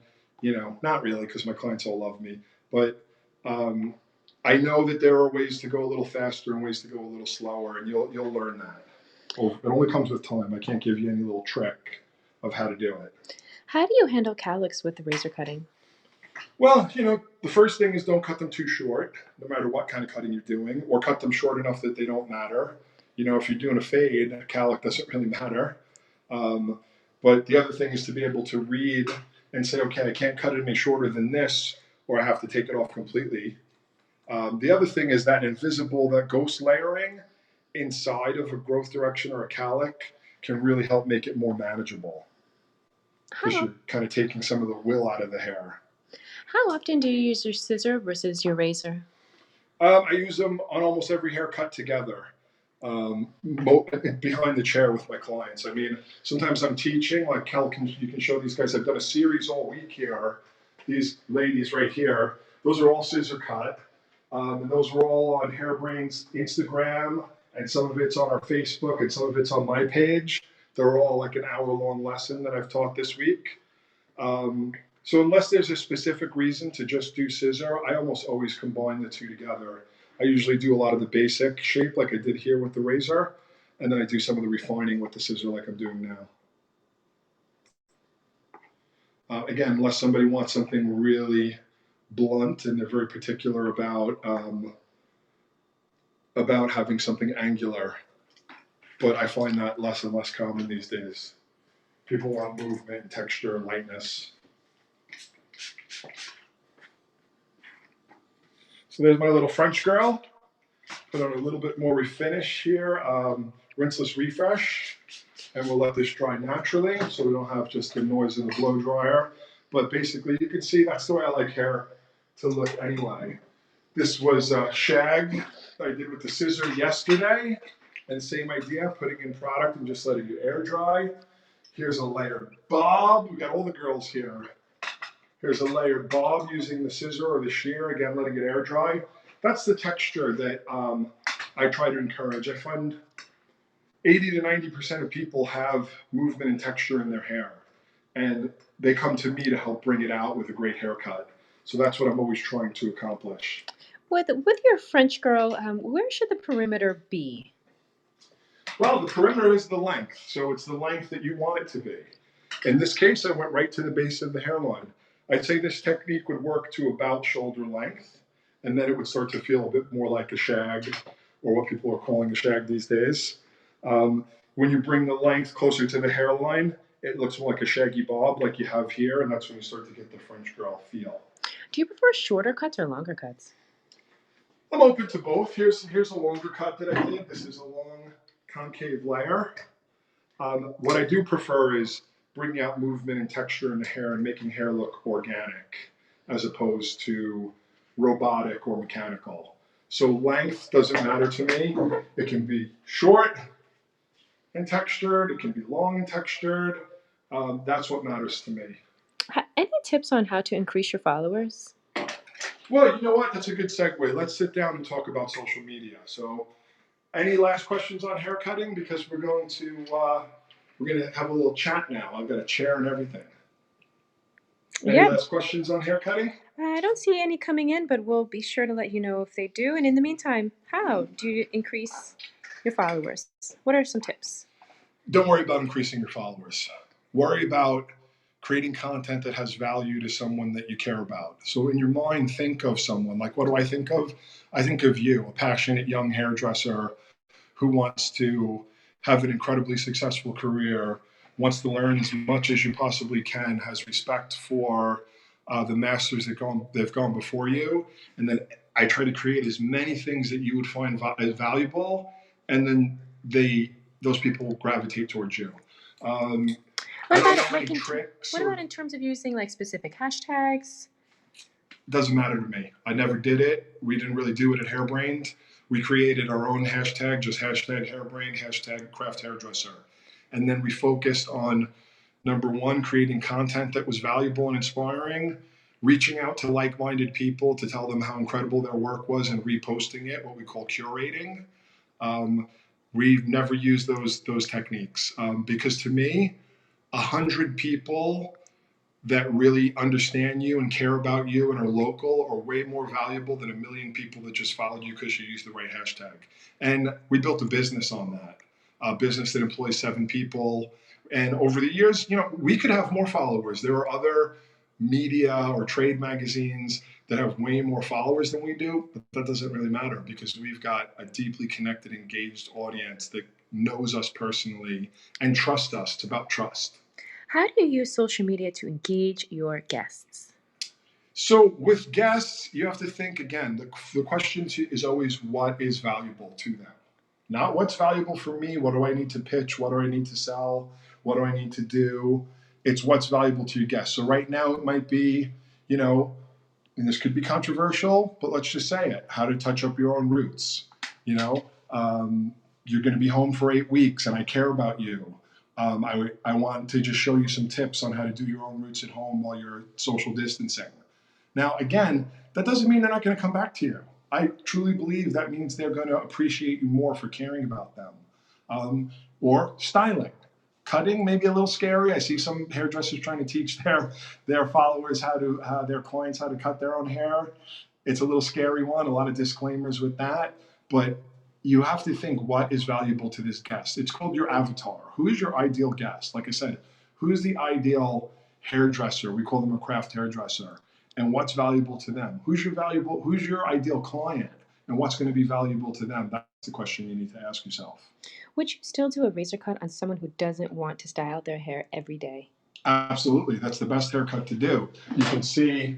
not really because my clients all love me, but I know that there are ways to go a little faster and ways to go a little slower, and you'll learn that. Well, it only comes with time. I can't give you any little trick of how to do it. How do you handle cowlicks with the razor cutting? Well, the first thing is don't cut them too short, no matter what kind of cutting you're doing, or cut them short enough that they don't matter. If you're doing a fade, a cowlick doesn't really matter. But the other thing is to be able to read and say, okay, I can't cut it any shorter than this, or I have to take it off completely. The other thing is that that ghost layering inside of a growth direction or a cowlick can really help make it more manageable because you're kind of taking some of the will out of the hair. How often do you use your scissor versus your razor? I use them on almost every haircut together, behind the chair with my clients. I mean, sometimes I'm teaching, like you can show these guys. I've done a series all week here. These ladies right here, those are all scissor cut. And those were all on Hairbrain's Instagram, and some of it's on our Facebook, and some of it's on my page. They're all like an hour-long lesson that I've taught this week. So unless there's a specific reason to just do scissor, I almost always combine the two together. I usually do a lot of the basic shape like I did here with the razor, and then I do some of the refining with the scissor like I'm doing now. Again, unless somebody wants something really blunt and they're very particular about having something angular, but I find that less and less common these days. People want movement, texture, and lightness. So there's my little French girl. Put on a little bit more refinish here, rinseless refresh, and we'll let this dry naturally so we don't have just the noise of the blow dryer. But basically, you can see that's the way I like hair to look anyway. This was shag that I did with the scissor yesterday, and same idea, putting in product and just letting it air dry. Here's a layered bob. We got all the girls here. Here's a layered bob using the scissor or the shear, again, letting it air dry. That's the texture that I try to encourage. I find 80 to 90% of people have movement and texture in their hair, and they come to me to help bring it out with a great haircut. So that's what I'm always trying to accomplish. With your French girl, where should the perimeter be? Well, the perimeter is the length, so it's the length that you want it to be. In this case, I went right to the base of the hairline. I'd say this technique would work to about shoulder length, and then it would start to feel a bit more like a shag, or what people are calling a shag these days. When you bring the length closer to the hairline, it looks more like a shaggy bob like you have here, and that's when you start to get the French girl feel. Do you prefer shorter cuts or longer cuts? I'm open to both. Here's a longer cut that I did. This is a long concave layer. What I do prefer is bringing out movement and texture in the hair and making hair look organic as opposed to robotic or mechanical. So length doesn't matter to me. It can be short and textured. It can be long and textured. That's what matters to me. Any tips on how to increase your followers? Well, you know what? That's a good segue. Let's sit down and talk about social media. So any last questions on hair cutting? Because we're going to have a little chat now. I've got a chair and everything. Any last questions on hair cutting? I don't see any coming in, but we'll be sure to let you know if they do. And in the meantime, how do you increase your followers? What are some tips? Don't worry about increasing your followers. Worry about creating content that has value to someone that you care about. So in your mind, think of someone. Like, what do I think of? I think of you, a passionate young hairdresser who wants to have an incredibly successful career, wants to learn as much as you possibly can, has respect for the masters they've gone before you, and then I try to create as many things that you would find as valuable, and then those people will gravitate towards you. What I don't about know like any tricks. what about in terms of using like specific hashtags? Doesn't matter to me. I never did it. We didn't really do it at Hairbrained. We created our own hashtag, just hashtag Hairbrained, hashtag craft hairdresser. And then we focused on number one, creating content that was valuable and inspiring, reaching out to like-minded people to tell them how incredible their work was and reposting it, what we call curating. We've never used those techniques because to me, 100 people that really understand you and care about you and are local are way more valuable than a million people that just followed you because you used the right hashtag. And we built a business on that, a business that employs 7 people. And over the years, we could have more followers. There are other media or trade magazines that have way more followers than we do, but that doesn't really matter because we've got a deeply connected, engaged audience that knows us personally and trusts us. It's about trust. How do you use social media to engage your guests? So with guests, you have to think again. The question is always what is valuable to them, not what's valuable for me. What do I need to pitch? What do I need to sell? What do I need to do? It's what's valuable to your guests. So right now it might be, and this could be controversial, but let's just say it: how to touch up your own roots. You're going to be home for 8 weeks, and I care about you. I want to just show you some tips on how to do your own roots at home while you're social distancing. Now, again, that doesn't mean they're not going to come back to you. I truly believe that means they're going to appreciate you more for caring about them. Or styling. Cutting may be a little scary. I see some hairdressers trying to teach their followers their clients how to cut their own hair. It's a little scary one, a lot of disclaimers with that. But you have to think what is valuable to this guest. It's called your avatar. Who is your ideal guest? Like I said, who is the ideal hairdresser? We call them a craft hairdresser. And what's valuable to them? Who's your ideal client? And what's going to be valuable to them? That's the question you need to ask yourself. Would you still do a razor cut on someone who doesn't want to style their hair every day? Absolutely. That's the best haircut to do. You can see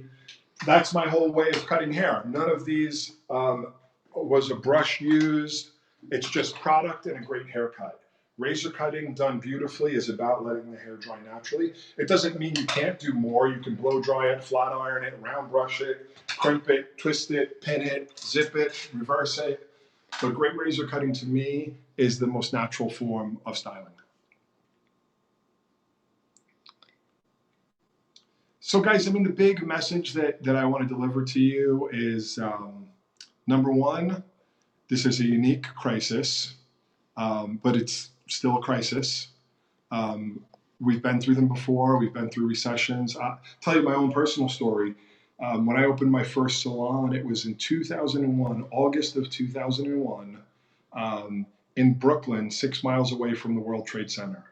that's my whole way of cutting hair. None of these was a brush used. It's just product and a great haircut. Razor cutting done beautifully is about letting the hair dry naturally. It doesn't mean you can't do more. You can blow dry it, flat iron it, round brush it, crimp it, twist it, pin it, zip it, reverse it. But great razor cutting to me is the most natural form of styling. So guys, the big message that I want to deliver to you is number one, this is a unique crisis, but it's still a crisis. We've been through them before. We've been through recessions. I'll tell you my own personal story. When I opened my first salon, it was in 2001, August of 2001, in Brooklyn, 6 miles away from the World Trade Center.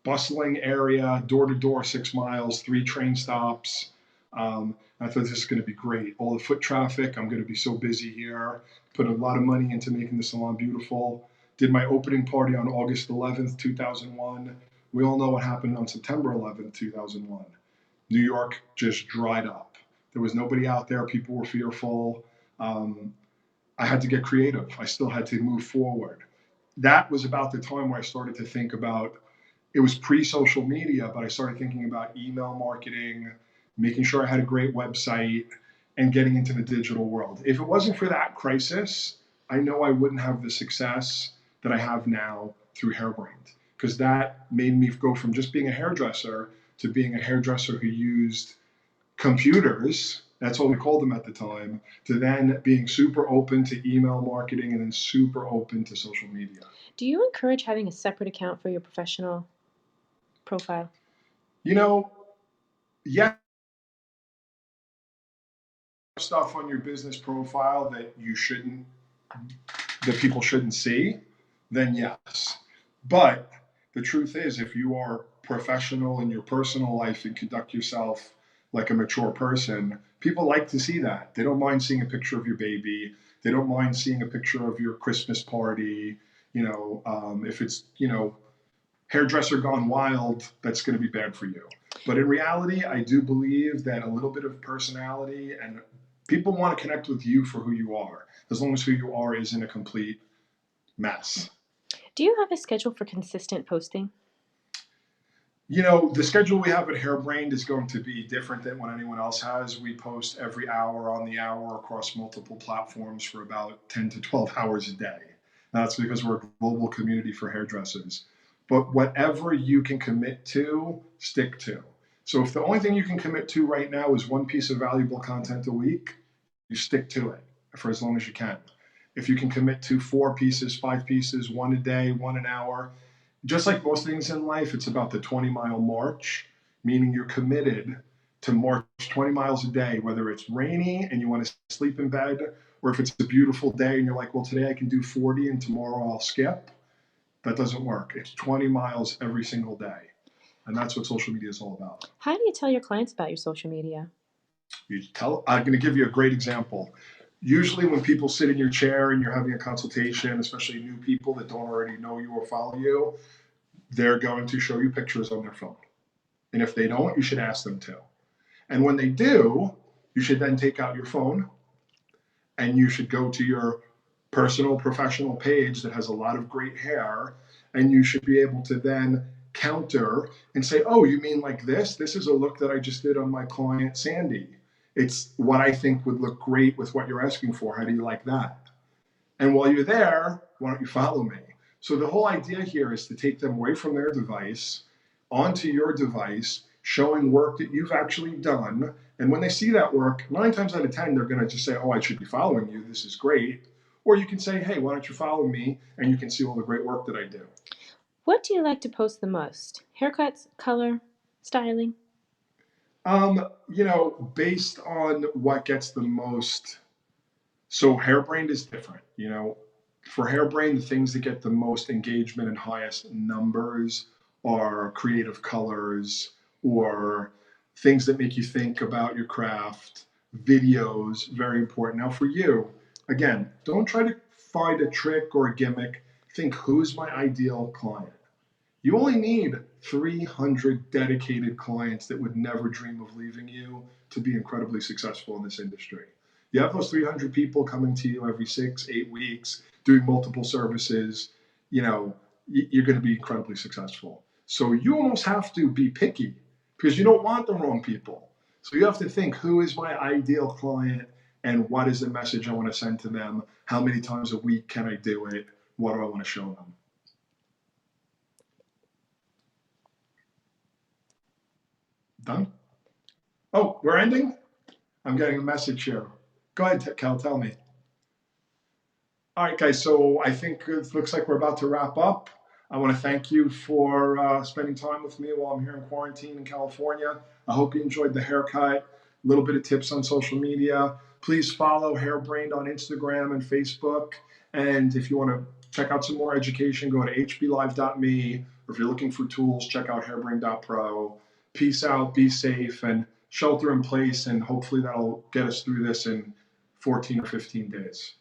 Bustling area, door to door, 6 miles, 3 train stops. I thought this is going to be great. All the foot traffic, I'm going to be so busy here. Put a lot of money into making the salon beautiful. Did my opening party on August 11th, 2001. We all know what happened on September 11th, 2001. New York just dried up. There was nobody out there. People were fearful. I had to get creative. I still had to move forward. That was about the time where I started to think about, it was pre-social media, but I started thinking about email marketing, making sure I had a great website, and getting into the digital world. If it wasn't for that crisis, I know I wouldn't have the success that I have now through Hairbrained, because that made me go from just being a hairdresser to being a hairdresser who used computers, that's what we called them at the time, to then being super open to email marketing and then super open to social media. Do you encourage having a separate account for your professional profile? Yes, stuff on your business profile that people shouldn't see, then yes. But the truth is, if you are professional in your personal life and conduct yourself like a mature person, people like to see that. They don't mind seeing a picture of your baby. They don't mind seeing a picture of your Christmas party. If it's, hairdresser gone wild, that's going to be bad for you. But in reality, I do believe that a little bit of personality, and people want to connect with you for who you are, as long as who you are isn't a complete mess. Do you have a schedule for consistent posting? The schedule we have at Hairbrained is going to be different than what anyone else has. We post every hour on the hour across multiple platforms for about 10 to 12 hours a day. That's because we're a global community for hairdressers. But whatever you can commit to, stick to. So if the only thing you can commit to right now is one piece of valuable content a week, you stick to it for as long as you can. If you can commit to 4 pieces, 5 pieces, one a day, one an hour, just like most things in life, it's about the 20-mile march, meaning you're committed to march 20 miles a day, whether it's rainy and you want to sleep in bed, or if it's a beautiful day and you're like, well, today I can do 40 and tomorrow I'll skip. That doesn't work. It's 20 miles every single day. And that's what social media is all about. How do you tell your clients about your social media? I'm going to give you a great example. Usually when people sit in your chair and you're having a consultation, especially new people that don't already know you or follow you, they're going to show you pictures on their phone. And if they don't, you should ask them to. And when they do, you should then take out your phone and you should go to your personal professional page that has a lot of great hair, and you should be able to then counter and say, oh, you mean like this? This is a look that I just did on my client Sandy. It's what I think would look great with what you're asking for. How do you like that? And while you're there, why don't you follow me? So the whole idea here is to take them away from their device onto your device, showing work that you've actually done. And when they see that work, 9 times out of 10, they're going to just say, oh, I should be following you. This is great. Or you can say, hey, why don't you follow me? And you can see all the great work that I do. What do you like to post the most? Haircuts, color, styling? Based on what gets the most. So Hairbrained is different. For Hairbrained, the things that get the most engagement and highest numbers are creative colors or things that make you think about your craft, videos, very important. Now for you, again, don't try to find a trick or a gimmick. Think, who's my ideal client? You only need 300 dedicated clients that would never dream of leaving you to be incredibly successful in this industry. You have those 300 people coming to you every 6, 8 weeks, doing multiple services, you're going to be incredibly successful. So you almost have to be picky because you don't want the wrong people. So you have to think, who is my ideal client and what is the message I want to send to them? How many times a week can I do it? What do I want to show them? Done? Oh, we're ending? I'm getting a message here. Go ahead, Cal, tell me. All right, guys, so I think it looks like we're about to wrap up. I want to thank you for spending time with me while I'm here in quarantine in California. I hope you enjoyed the haircut, a little bit of tips on social media. Please follow Hairbrained on Instagram and Facebook. And if you want to check out some more education, go to hblive.me. Or if you're looking for tools, check out hairbrained.pro. Peace out, be safe, and shelter in place. And hopefully that'll get us through this in 14 or 15 days.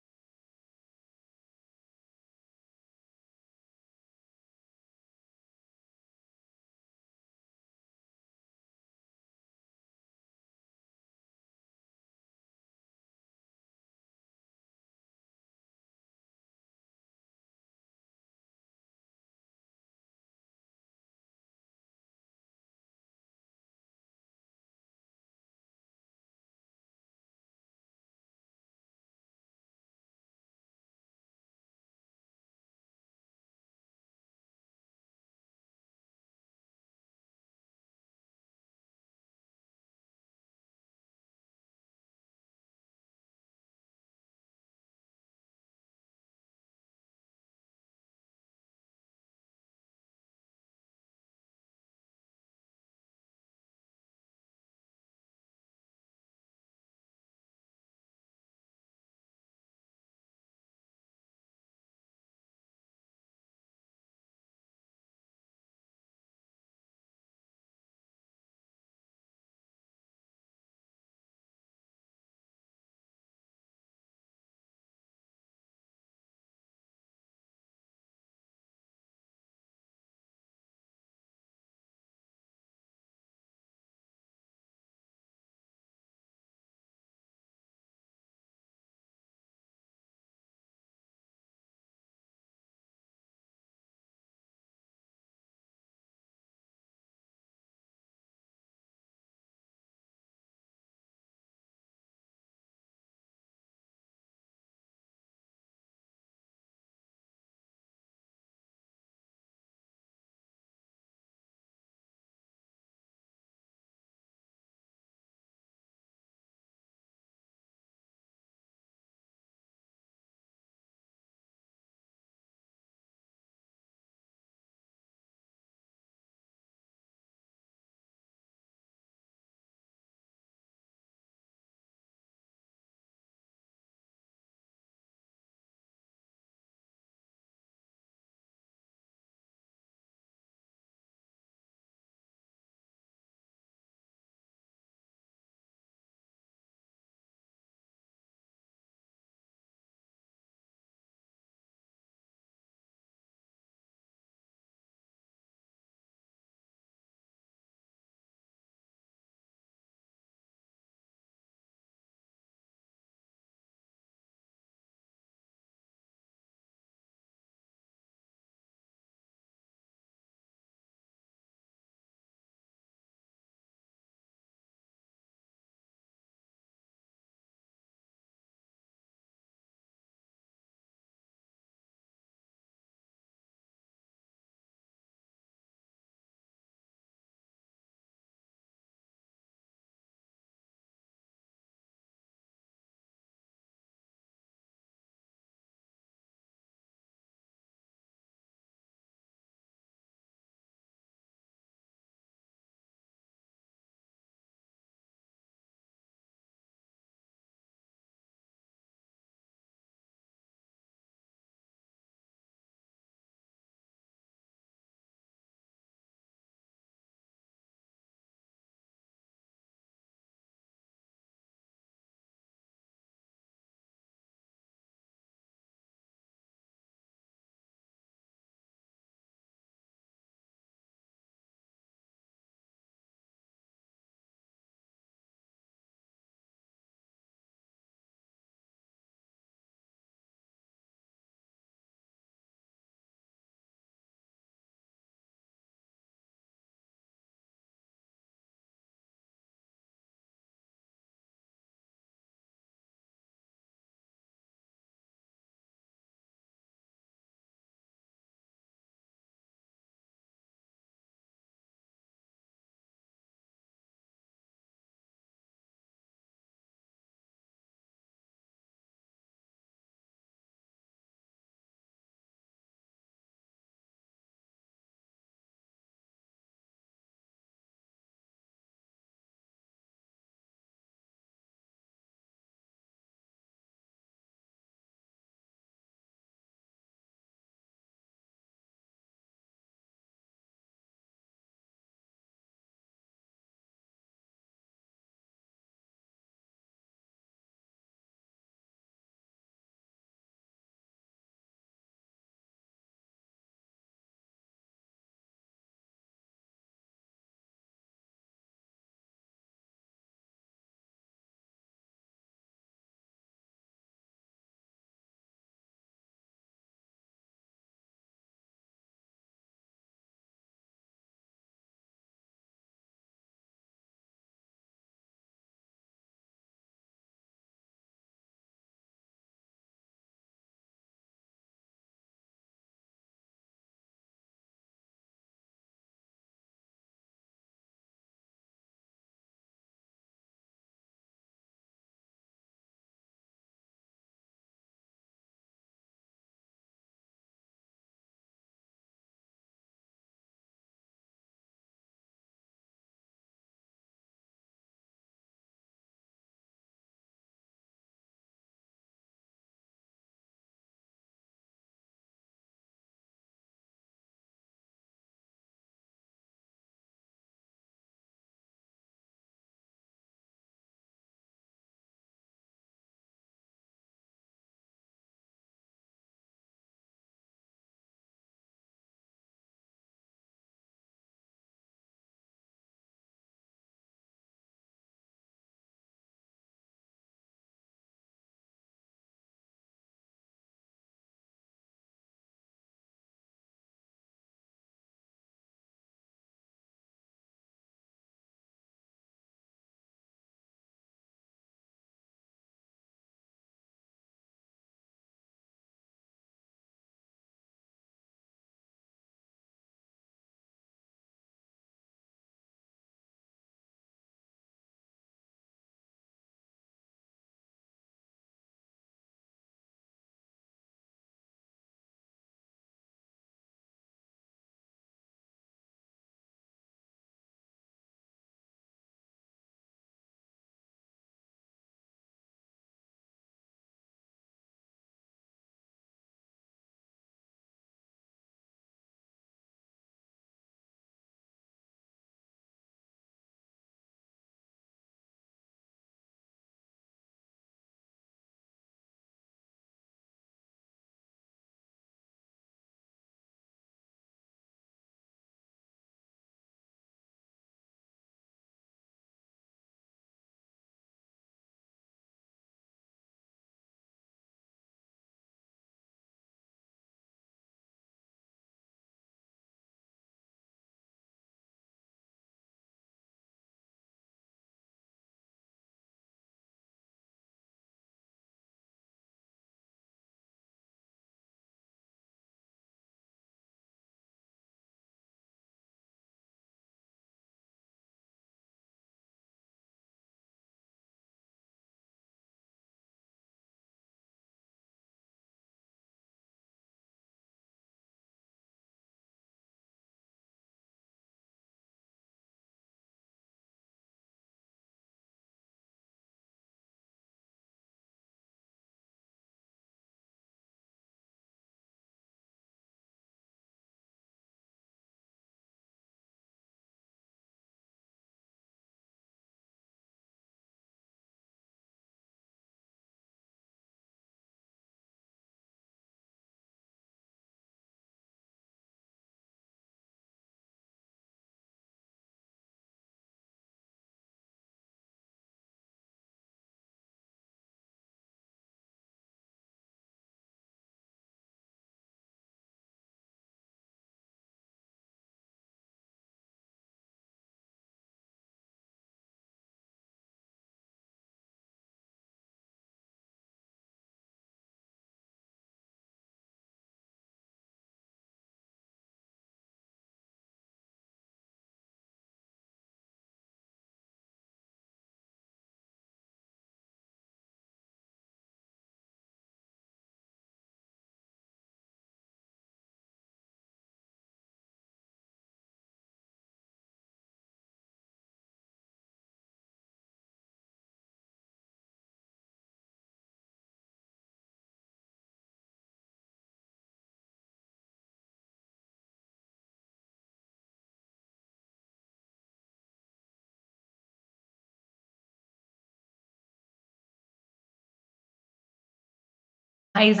Haise.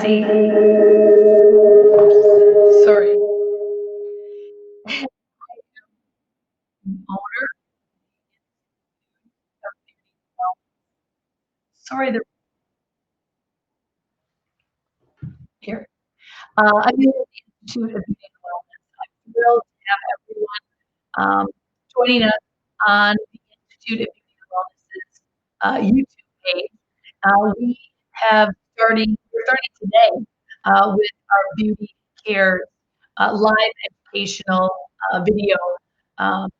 Sorry. Owner. Sorry, the here. I'm in the Institute of Beauty and Wellness. I'm thrilled to have everyone joining us on the Institute of Beauty and Wellness's YouTube page. We have we're starting today with our beauty care live educational video um,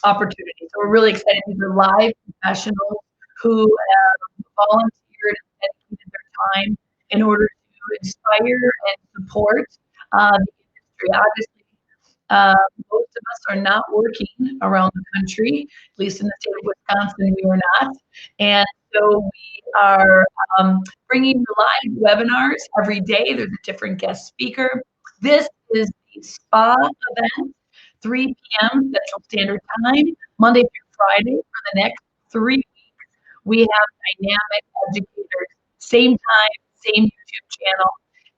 opportunity. So we're really excited. These are live professionals who have volunteered and dedicated their time in order to inspire and support the industry. Obviously, uh, most of us are not working around the country, at least in the state of Wisconsin, we are not. And so we are bringing you live webinars every day. There's a different guest speaker. This is the spa event, 3 p.m. Central Standard Time, Monday through Friday for the next 3 weeks. We have dynamic educators, same time, same YouTube channel,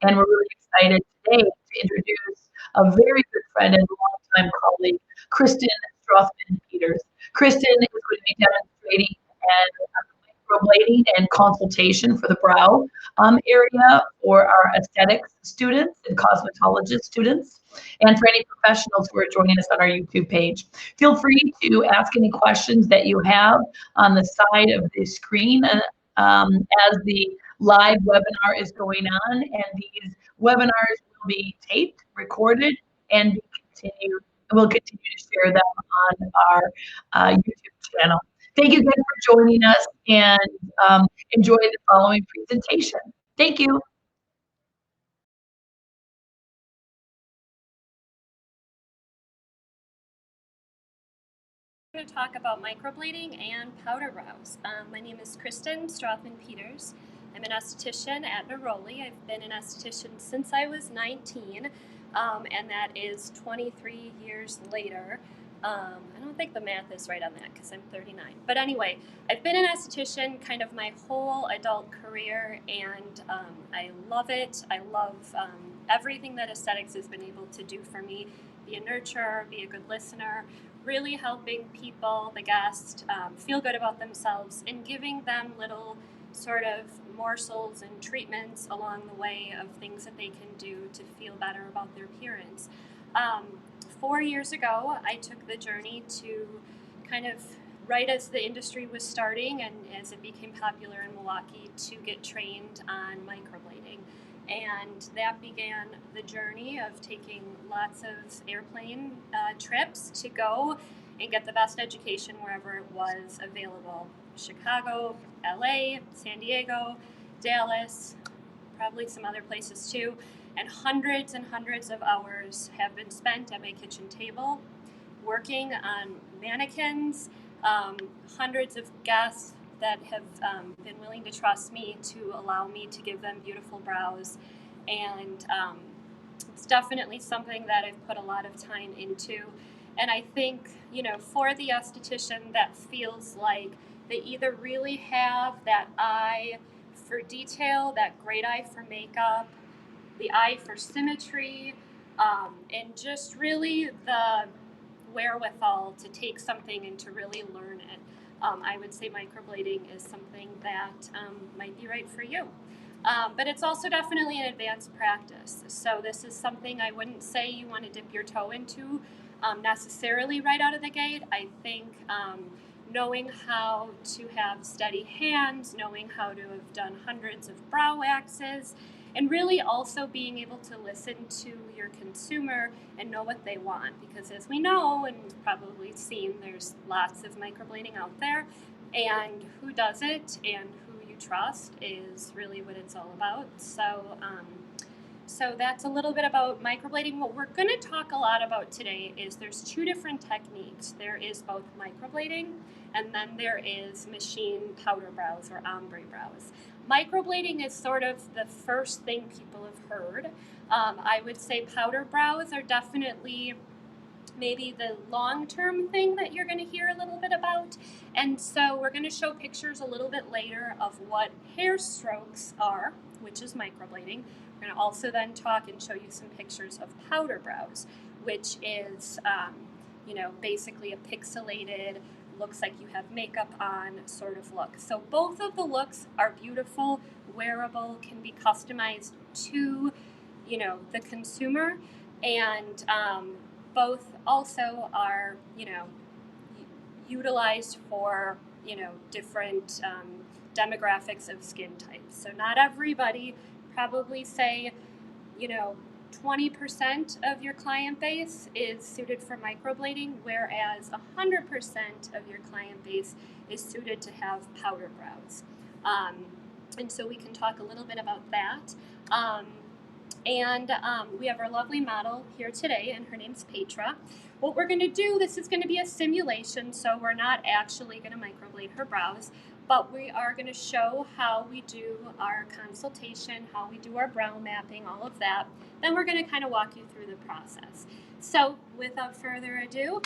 and we're really excited today to introduce a very good friend and longtime colleague, Kristen Strothmann-Peters. Kristen is going to be demonstrating microblading and consultation for the brow area for our aesthetics students and cosmetologist students, and for any professionals who are joining us on our YouTube page. Feel free to ask any questions that you have on the side of the screen as the live webinar is going on, and these webinars will be taped, recorded, and we'll continue to share them on our YouTube channel. Thank you again for joining us, and enjoy the following presentation. Thank you. I'm going to talk about microblading and powder brows. My name is Kristen Strothmann-Peters. I'm an esthetician at Neroli. I've been an esthetician since I was 19, and that is 23 years later. I don't think the math is right on that because I'm 39. But anyway, I've been an esthetician kind of my whole adult career, and I love it. I love everything that aesthetics has been able to do for me. Be a nurturer, be a good listener, really helping people, the guests, feel good about themselves and giving them little sort of morsels and treatments along the way of things that they can do to feel better about their appearance. 4 years ago, I took the journey to kind of right as the industry was starting and as it became popular in Milwaukee to get trained on microblading. And that began the journey of taking lots of airplane trips to go and get the best education wherever it was available. Chicago, LA, San Diego, Dallas, probably some other places too. And hundreds of hours have been spent at my kitchen table working on mannequins, hundreds of guests that have been willing to trust me to allow me to give them beautiful brows. And it's definitely something that I've put a lot of time into. And I think, you know, for the esthetician that feels like they either really have that eye for detail, that great eye for makeup, the eye for symmetry, and just really the wherewithal to take something and to really learn it. I would say microblading is something that might be right for you. But it's also definitely an advanced practice. So this is something I wouldn't say you want to dip your toe into necessarily right out of the gate. I think knowing how to have steady hands, knowing how to have done hundreds of brow waxes, and really also being able to listen to your consumer and know what they want. Because as we know, and you've probably seen, there's lots of microblading out there, and who does it and who you trust is really what it's all about. So that's a little bit about microblading. What we're going to talk a lot about today is there's two different techniques. There is both microblading, and then there is machine powder brows or ombre brows. Microblading is sort of the first thing people have heard. I would say powder brows are definitely maybe the long-term thing that you're going to hear a little bit about. And so we're going to show pictures a little bit later of what hair strokes are. which is microblading. We're going to also then talk and show you some pictures of powder brows, which is, basically a pixelated, looks like you have makeup on sort of look. So both of the looks are beautiful, wearable, can be customized to, the consumer, and both also are, utilized for, different demographics of skin types. So not everybody, probably say, 20% of your client base is suited for microblading, whereas 100% of your client base is suited to have powder brows. And so we can talk a little bit about that. And we have our lovely model here today, and her name's Petra. What we're going to do, this is going to be a simulation, so we're not actually going to microblade her brows, but we are going to show how we do our consultation, how we do our brow mapping, all of that. Then we're going to kind of walk you through the process. So without further ado,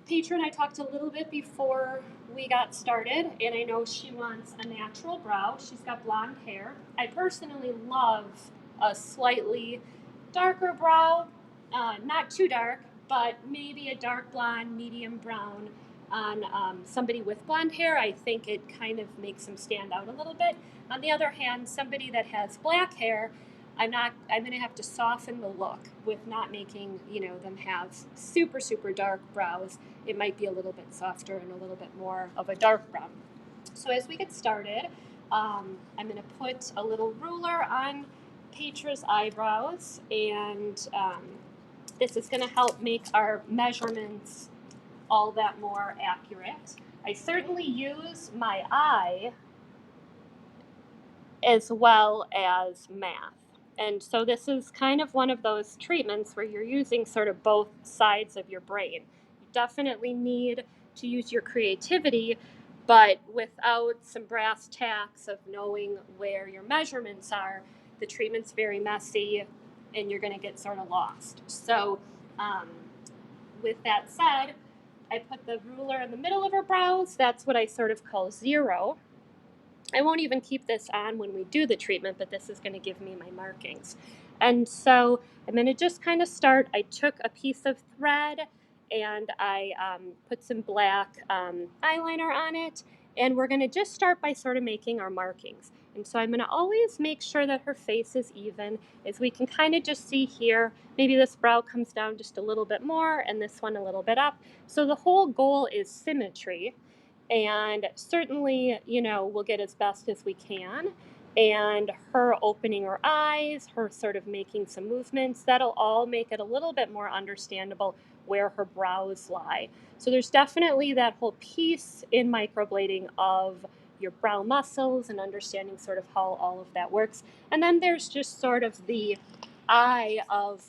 Petra and I talked a little bit before we got started, and I know she wants a natural brow. She's got blonde hair. I personally love a slightly darker brow, not too dark, but maybe a dark blonde, medium brown on somebody with blonde hair. I think it kind of makes them stand out a little bit. On the other hand, somebody that has black hair, I'm going to have to soften the look with not making, them have super, super dark brows. It might be a little bit softer and a little bit more of a dark brown. So as we get started, I'm going to put a little ruler on Petra's eyebrows, and this is going to help make our measurements all that more accurate. I certainly use my eye as well as math. And so this is kind of one of those treatments where you're using sort of both sides of your brain. You definitely need to use your creativity, but without some brass tacks of knowing where your measurements are, the treatment's very messy and you're going to get sort of lost. So with that said, I put the ruler in the middle of her brows. That's what I sort of call 0. I won't even keep this on when we do the treatment, but this is going to give me my markings. And so I'm going to just kind of start. I took a piece of thread and I put some black eyeliner on it. And we're going to just start by sort of making our markings. And so I'm going to always make sure that her face is even, as we can kind of just see here. Maybe this brow comes down just a little bit more and this one a little bit up. So the whole goal is symmetry. And certainly, we'll get as best as we can. And her opening her eyes, her sort of making some movements, that'll all make it a little bit more understandable where her brows lie. So there's definitely that whole piece in microblading of your brow muscles and understanding sort of how all of that works. And then there's just sort of the eye of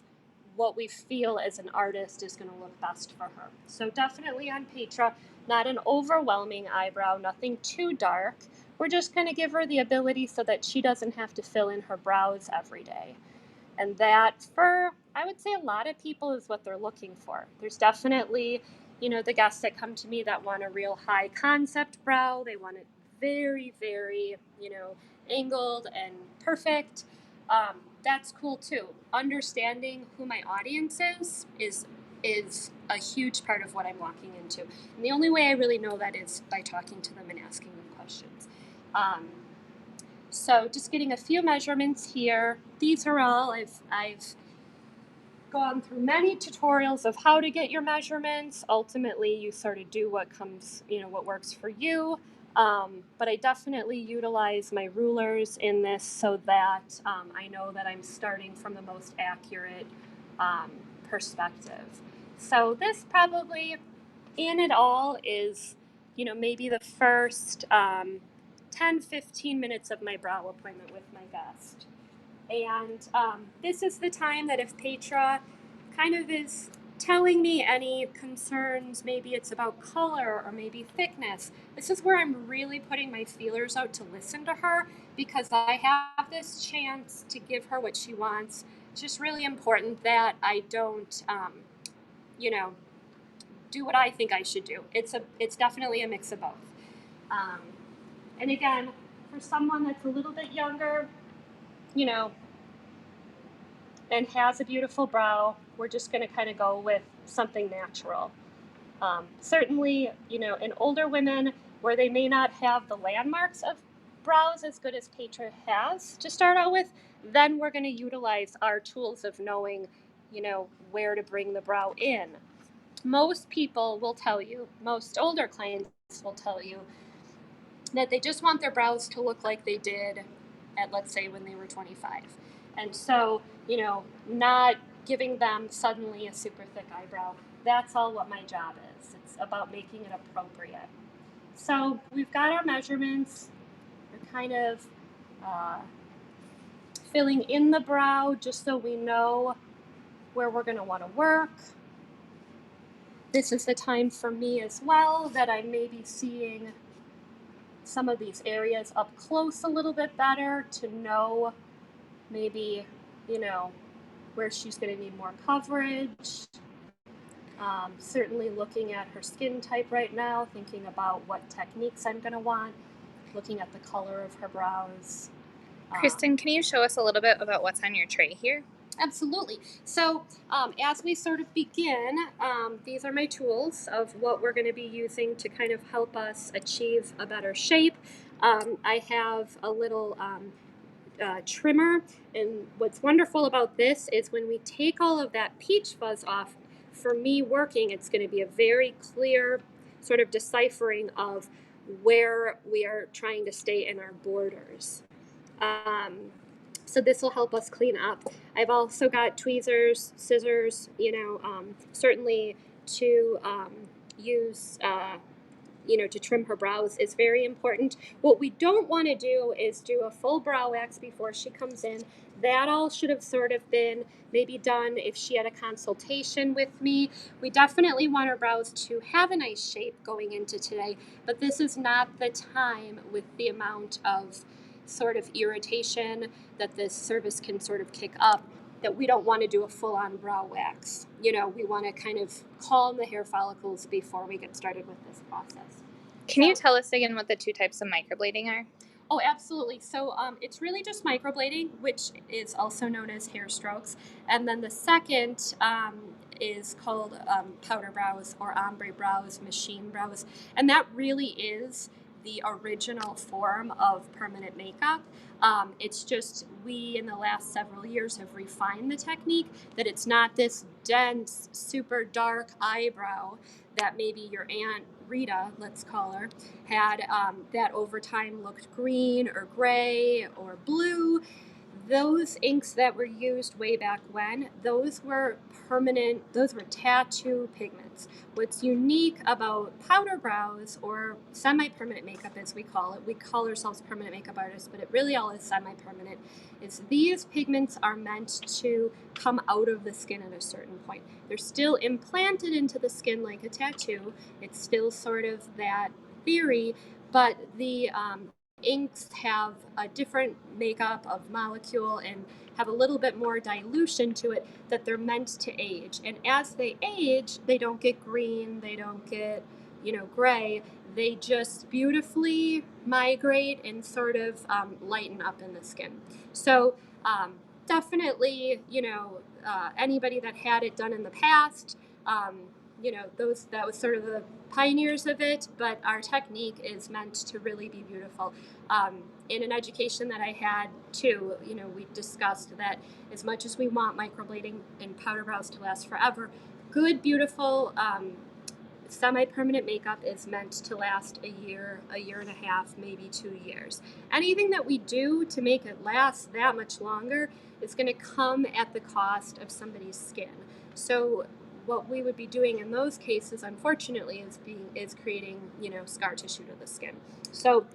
what we feel as an artist is going to look best for her. So definitely on Petra, not an overwhelming eyebrow, nothing too dark. We're just going to give her the ability so that she doesn't have to fill in her brows every day. And that, for, I would say, a lot of people is what they're looking for. There's definitely, the guests that come to me that want a real high concept brow. They want it very, very, angled and perfect. That's cool too. Understanding who my audience is a huge part of what I'm walking into. And the only way I really know that is by talking to them and asking them questions. So just getting a few measurements here. These are all, I've gone through many tutorials of how to get your measurements. Ultimately, you sort of do what comes, what works for you. But I definitely utilize my rulers in this so that I know that I'm starting from the most accurate perspective. So this probably, in it all, is, maybe the first 10-15 minutes of my brow appointment with my guest. And this is the time that if Petra kind of is telling me any concerns, maybe it's about color or maybe thickness, this is where I'm really putting my feelers out to listen to her, because I have this chance to give her what she wants. It's just really important that I don't, do what I think I should do. It's definitely a mix of both. And again, for someone that's a little bit younger, you know, and has a beautiful brow, we're just going to kind of go with something natural. Certainly, you know, in older women where they may not have the landmarks of brows as good as Petra has to start out with, then we're going to utilize our tools of knowing, you know, where to bring the brow in. Most people will tell you, most older clients will tell you that they just want their brows to look like they did at, let's say, when they were 25. And so, you know, not giving them suddenly a super thick eyebrow. That's all what my job is. It's about making it appropriate. So we've got our measurements. We're kind of filling in the brow just so we know where we're going to want to work. This is the time for me as well that I may be seeing some of these areas up close a little bit better to know maybe, you know, where she's going to need more coverage. Certainly looking at her skin type right now, thinking about what techniques I'm going to want, looking at the color of her brows. Kristen, can you show us a little bit about what's on your tray here? Absolutely. So as we sort of begin, these are my tools of what we're going to be using to kind of help us achieve a better shape. I have a little trimmer, and what's wonderful about this is when we take all of that peach fuzz off, for me working, it's going to be a very clear sort of deciphering of where we are trying to stay in our borders. So this will help us clean up. I've also got tweezers, scissors, you know, certainly to use, you know, to trim her brows is very important. What we don't want to do is do a full brow wax before she comes in. That all should have sort of been maybe done if she had a consultation with me. We definitely want her brows to have a nice shape going into today, but this is not the time with the amount of sort of irritation that this service can sort of kick up, that we don't want to do a full-on brow wax. You know, we want to kind of calm the hair follicles before we get started with this process. Can you tell us again what the two types of microblading are? Oh, absolutely. So it's really just microblading, which is also known as hair strokes. And then the second is called powder brows or ombre brows, machine brows. And that really is the original form of permanent makeup. It's just we, in the last several years, have refined the technique, that it's not this dense, super dark eyebrow that maybe your Aunt Rita, let's call her, had that over time looked green or gray or blue. Those inks that were used way back when, those were permanent, those were tattoo pigments. What's unique about powder brows, or semi-permanent makeup as we call it, we call ourselves permanent makeup artists, but it really all is semi-permanent, is these pigments are meant to come out of the skin at a certain point. They're still implanted into the skin like a tattoo. It's still sort of that theory, but the inks have a different makeup of molecule and have a little bit more dilution to it, that they're meant to age. And as they age, they don't get green, they don't get, you know, gray. They just beautifully migrate and sort of lighten up in the skin. So definitely, you know, anybody that had it done in the past, you know, that was sort of the pioneers of it, but our technique is meant to really be beautiful. In an education that I had too, you know, we discussed that as much as we want microblading and powder brows to last forever, good, beautiful, semi-permanent makeup is meant to last a year and a half, maybe 2 years. Anything that we do to make it last that much longer is going to come at the cost of somebody's skin. So what we would be doing in those cases, unfortunately, is creating, you know, scar tissue to the skin. So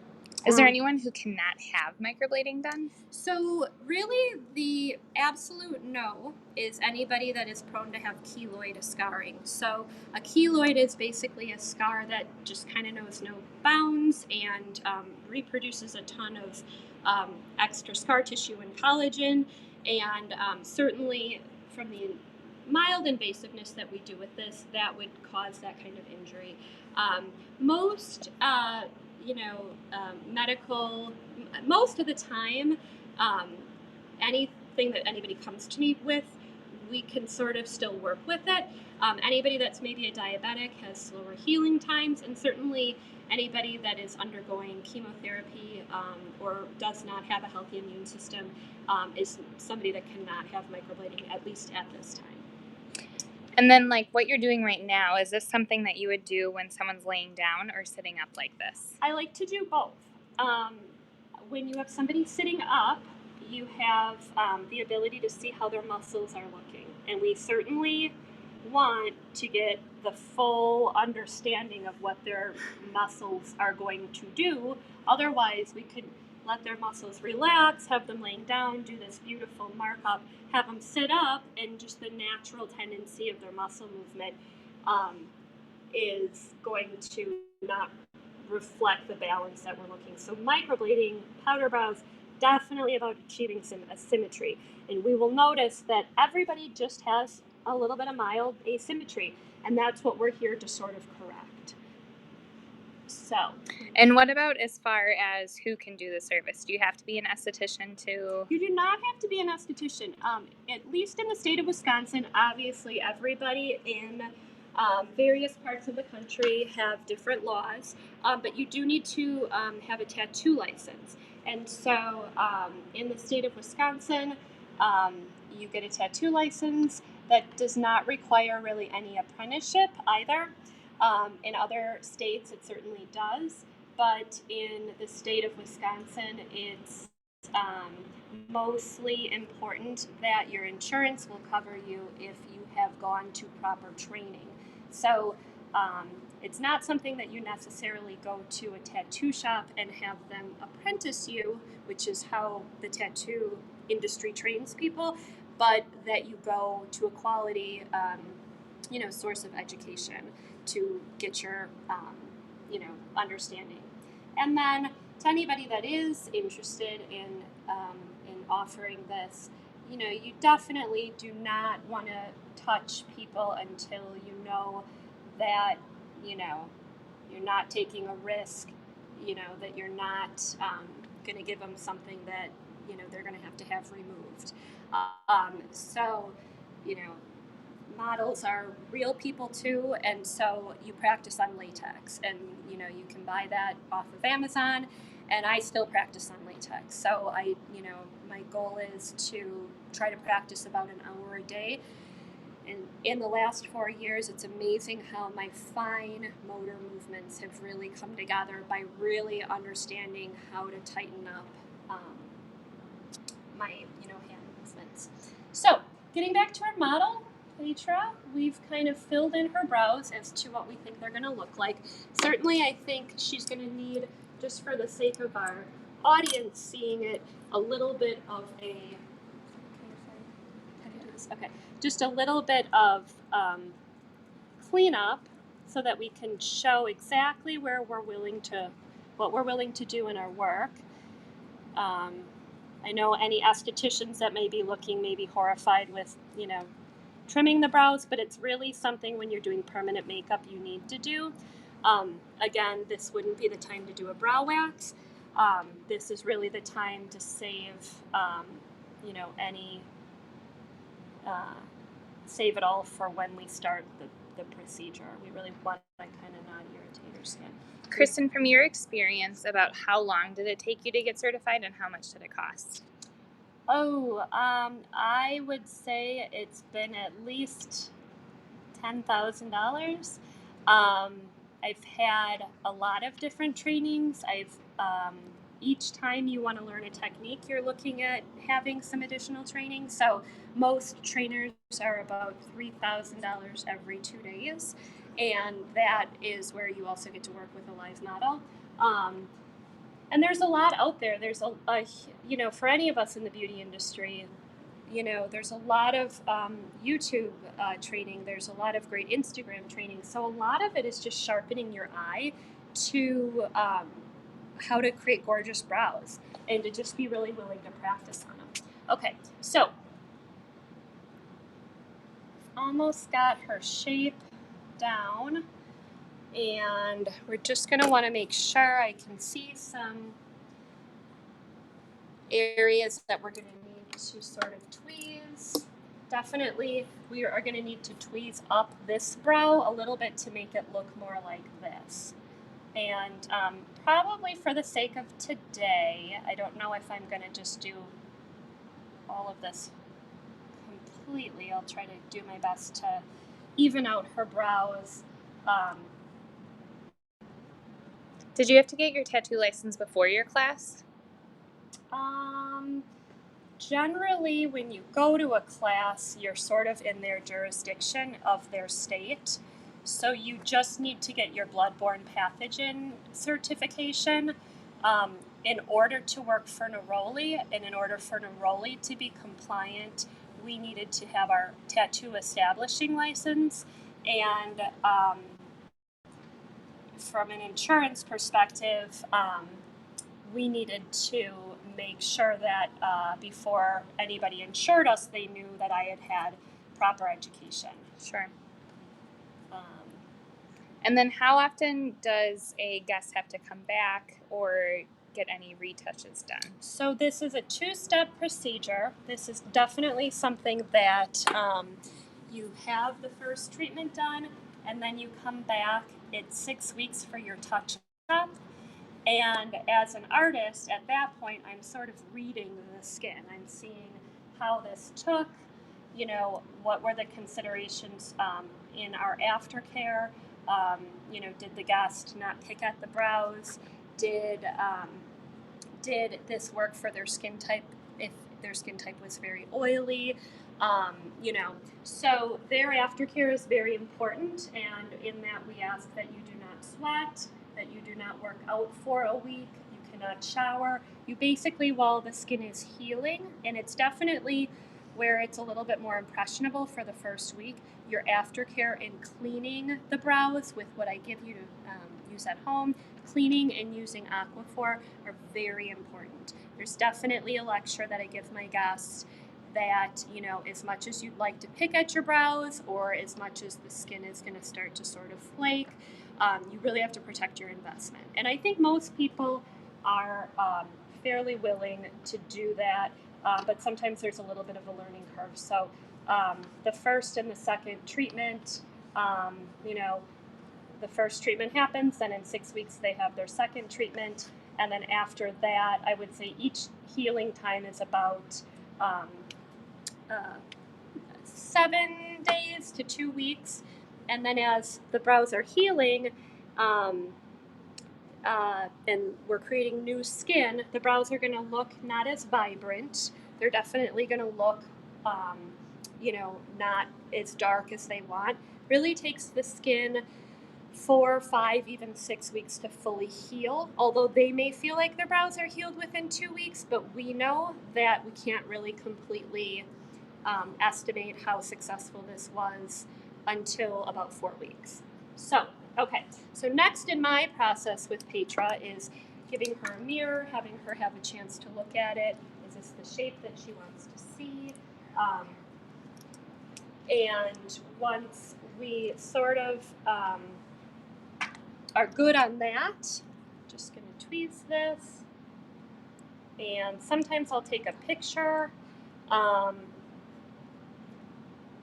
is there anyone who cannot have microblading done? So really the absolute no is anybody that is prone to have keloid scarring. So a keloid is basically a scar that just kind of knows no bounds and reproduces a ton of extra scar tissue and collagen, and certainly from the mild invasiveness that we do with this, that would cause that kind of injury. Most medical, most of the time, anything that anybody comes to me with, we can sort of still work with it. Anybody that's maybe a diabetic has slower healing times, and certainly anybody that is undergoing chemotherapy or does not have a healthy immune system is somebody that cannot have microblading, at least at this time. And then, like, what you're doing right now, is this something that you would do when someone's laying down or sitting up like this? I like to do both. When you have somebody sitting up, you have the ability to see how their muscles are looking. And we certainly want to get the full understanding of what their muscles are going to do. Otherwise, we could let their muscles relax, have them laying down, do this beautiful markup, have them sit up, and just the natural tendency of their muscle movement is going to not reflect the balance that we're looking. So microblading, powder brows, definitely about achieving some symmetry. And we will notice that everybody just has a little bit of mild asymmetry, and that's what we're here to sort of correct. So. And what about as far as who can do the service? Do you have to be an esthetician to? You do not have to be an esthetician. At least in the state of Wisconsin, obviously everybody in various parts of the country have different laws, but you do need to have a tattoo license. And so in the state of Wisconsin, you get a tattoo license that does not require really any apprenticeship either. In other states, it certainly does, but in the state of Wisconsin, it's mostly important that your insurance will cover you if you have gone to proper training. So it's not something that you necessarily go to a tattoo shop and have them apprentice you, which is how the tattoo industry trains people, but that you go to a quality, source of education to get your, understanding. And then to anybody that is interested in offering this, you definitely do not want to touch people until you know that, you're not taking a risk, that you're not going to give them something that, they're going to have removed. So, models are real people too, and so you practice on latex, and you can buy that off of Amazon, and I still practice on latex. So my goal is to try to practice about an hour a day. And in the last 4 years, it's amazing how my fine motor movements have really come together by really understanding how to tighten up my hand movements. So getting back to our model, Petra, we've kind of filled in her brows as to what we think they're going to look like. Certainly, I think she's going to need, just for the sake of our audience seeing it, a little bit of just a little bit of cleanup so that we can show exactly what we're willing to do in our work. I know any estheticians that may be looking maybe horrified with, trimming the brows, but it's really something when you're doing permanent makeup you need to do. Again, this wouldn't be the time to do a brow wax. This is really the time to save, save it all for when we start the procedure. We really want to kind of not irritate your skin. Kristen, from your experience, about how long did it take you to get certified and how much did it cost? I would say it's been at least $10,000. I've had a lot of different trainings. Each time you want to learn a technique, you're looking at having some additional training. So most trainers are about $3,000 every 2 days. And that is where you also get to work with a live model. And there's a lot out there. There's for any of us in the beauty industry, there's a lot of YouTube training. There's a lot of great Instagram training. So a lot of it is just sharpening your eye to how to create gorgeous brows and to just be really willing to practice on them. Okay, so almost got her shape down. And we're just going to want to make sure I can see some areas that we're going to need to sort of tweeze. Definitely, we are going to need to tweeze up this brow a little bit to make it look more like this. And probably for the sake of today, I don't know if I'm going to just do all of this completely. I'll try to do my best to even out her brows. Did you have to get your tattoo license before your class? Generally, when you go to a class, you're sort of in their jurisdiction of their state. So you just need to get your bloodborne pathogen certification in order to work for Neroli. And in order for Neroli to be compliant, we needed to have our tattoo establishing license. And from an insurance perspective, we needed to make sure that before anybody insured us, they knew that I had proper education. Sure. And then how often does a guest have to come back or get any retouches done? So this is a 2-step procedure. This is definitely something that you have the first treatment done, and then you come back. It's 6 weeks for your touch-up. And as an artist, at that point, I'm sort of reading the skin. I'm seeing how this took, you know, what were the considerations in our aftercare. You know, did the guest not pick at the brows? Did this work for their skin type if their skin type was very oily? You know, so their aftercare is very important, and in that we ask that you do not sweat, that you do not work out for a week, you cannot shower. You basically, while the skin is healing, and it's definitely where it's a little bit more impressionable for the first week, your aftercare and cleaning the brows with what I give you to use at home, cleaning and using Aquaphor are very important. There's definitely a lecture that I give my guests that, you know, as much as you'd like to pick at your brows or as much as the skin is going to start to sort of flake, you really have to protect your investment. And I think most people are fairly willing to do that, but sometimes there's a little bit of a learning curve. So the first and the second treatment, you know, the first treatment happens, then in 6 weeks they have their second treatment, and then after that, I would say each healing time is about 7 days to 2 weeks, and then as the brows are healing, and we're creating new skin, the brows are going to look not as vibrant. They're definitely going to look, you know, not as dark as they want. Really takes the skin 4, 5, even 6 weeks to fully heal, although they may feel like their brows are healed within 2 weeks, but we know that we can't really completely estimate how successful this was until about 4 weeks. So, okay, so next in my process with Petra is giving her a mirror, having her have a chance to look at it. Is this the shape that she wants to see? And once we sort of are good on that, just going to tweeze this. And sometimes I'll take a picture.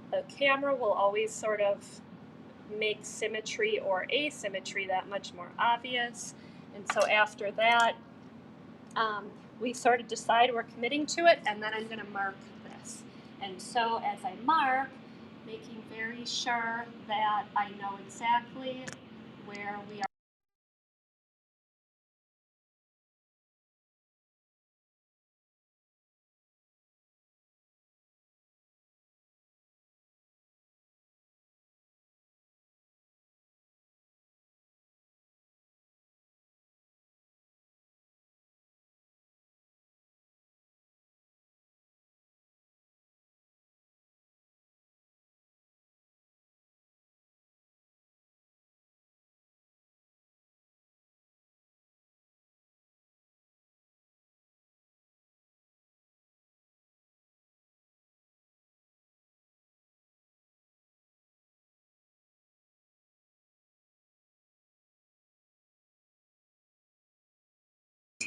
The camera will always sort of make symmetry or asymmetry that much more obvious. And so after that, we sort of decide we're committing to it, and then I'm going to mark this. And so as I mark, making very sure that I know exactly where we are.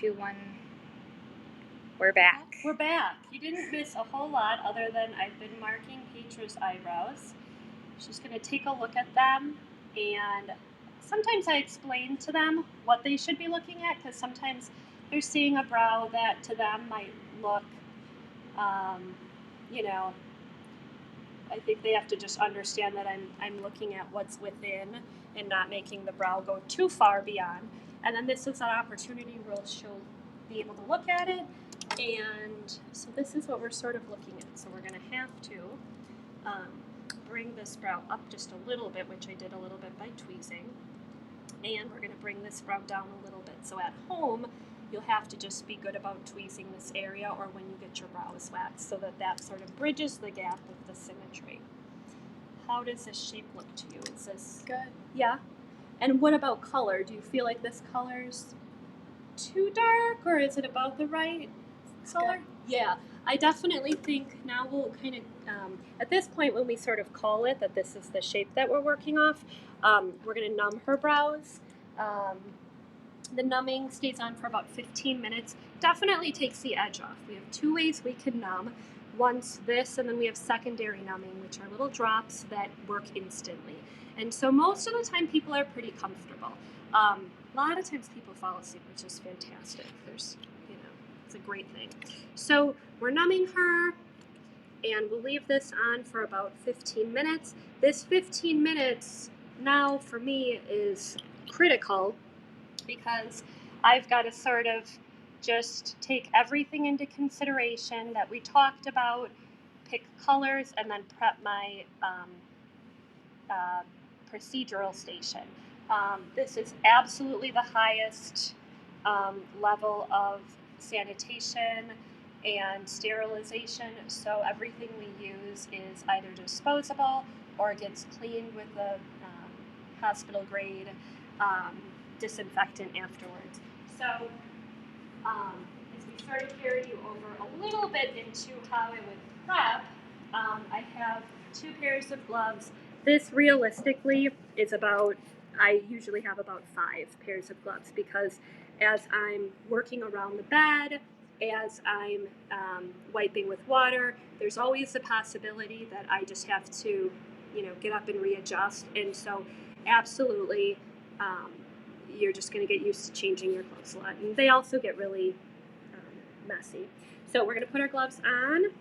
2, 1. We're back. We're back. You didn't miss a whole lot other than I've been marking Petra's eyebrows. She's going to take a look at them, and sometimes I explain to them what they should be looking at, because sometimes they're seeing a brow that to them might look, you know, I think they have to just understand that I'm looking at what's within and not making the brow go too far beyond. And then this is an opportunity where she'll be able to look at it. And so this is what we're sort of looking at. So we're going to have to bring this brow up just a little bit, which I did a little bit by tweezing. And we're going to bring this brow down a little bit. So at home, you'll have to just be good about tweezing this area or when you get your brows waxed, so that that sort of bridges the gap with the symmetry. How does this shape look to you? Is this Good. Yeah? And what about color? Do you feel like this color's too dark, or is it about the right color? Good. Yeah, I definitely think now we'll kind of, at this point when we sort of call it that this is the shape that we're working off, we're going to numb her brows. The numbing stays on for about 15 minutes. Definitely takes the edge off. We have 2 ways we can numb. One's this, and then we have secondary numbing, which are little drops that work instantly. And so most of the time people are pretty comfortable. A lot of times people fall asleep, which is fantastic. There's, it's a great thing. So we're numbing her, and we'll leave this on for about 15 minutes. This 15 minutes now for me is critical, because I've got to sort of just take everything into consideration that we talked about, pick colors, and then prep my procedural station. This is absolutely the highest level of sanitation and sterilization, so everything we use is either disposable or gets cleaned with a hospital grade disinfectant afterwards. So as we sort of carry you over a little bit into how I would prep, I have 2 pairs of gloves. This realistically is about, I usually have about 5 pairs of gloves, because as I'm working around the bed, as I'm wiping with water, there's always the possibility that I just have to, get up and readjust. And so absolutely, you're just going to get used to changing your clothes a lot. And they also get really messy. So we're going to put our gloves on,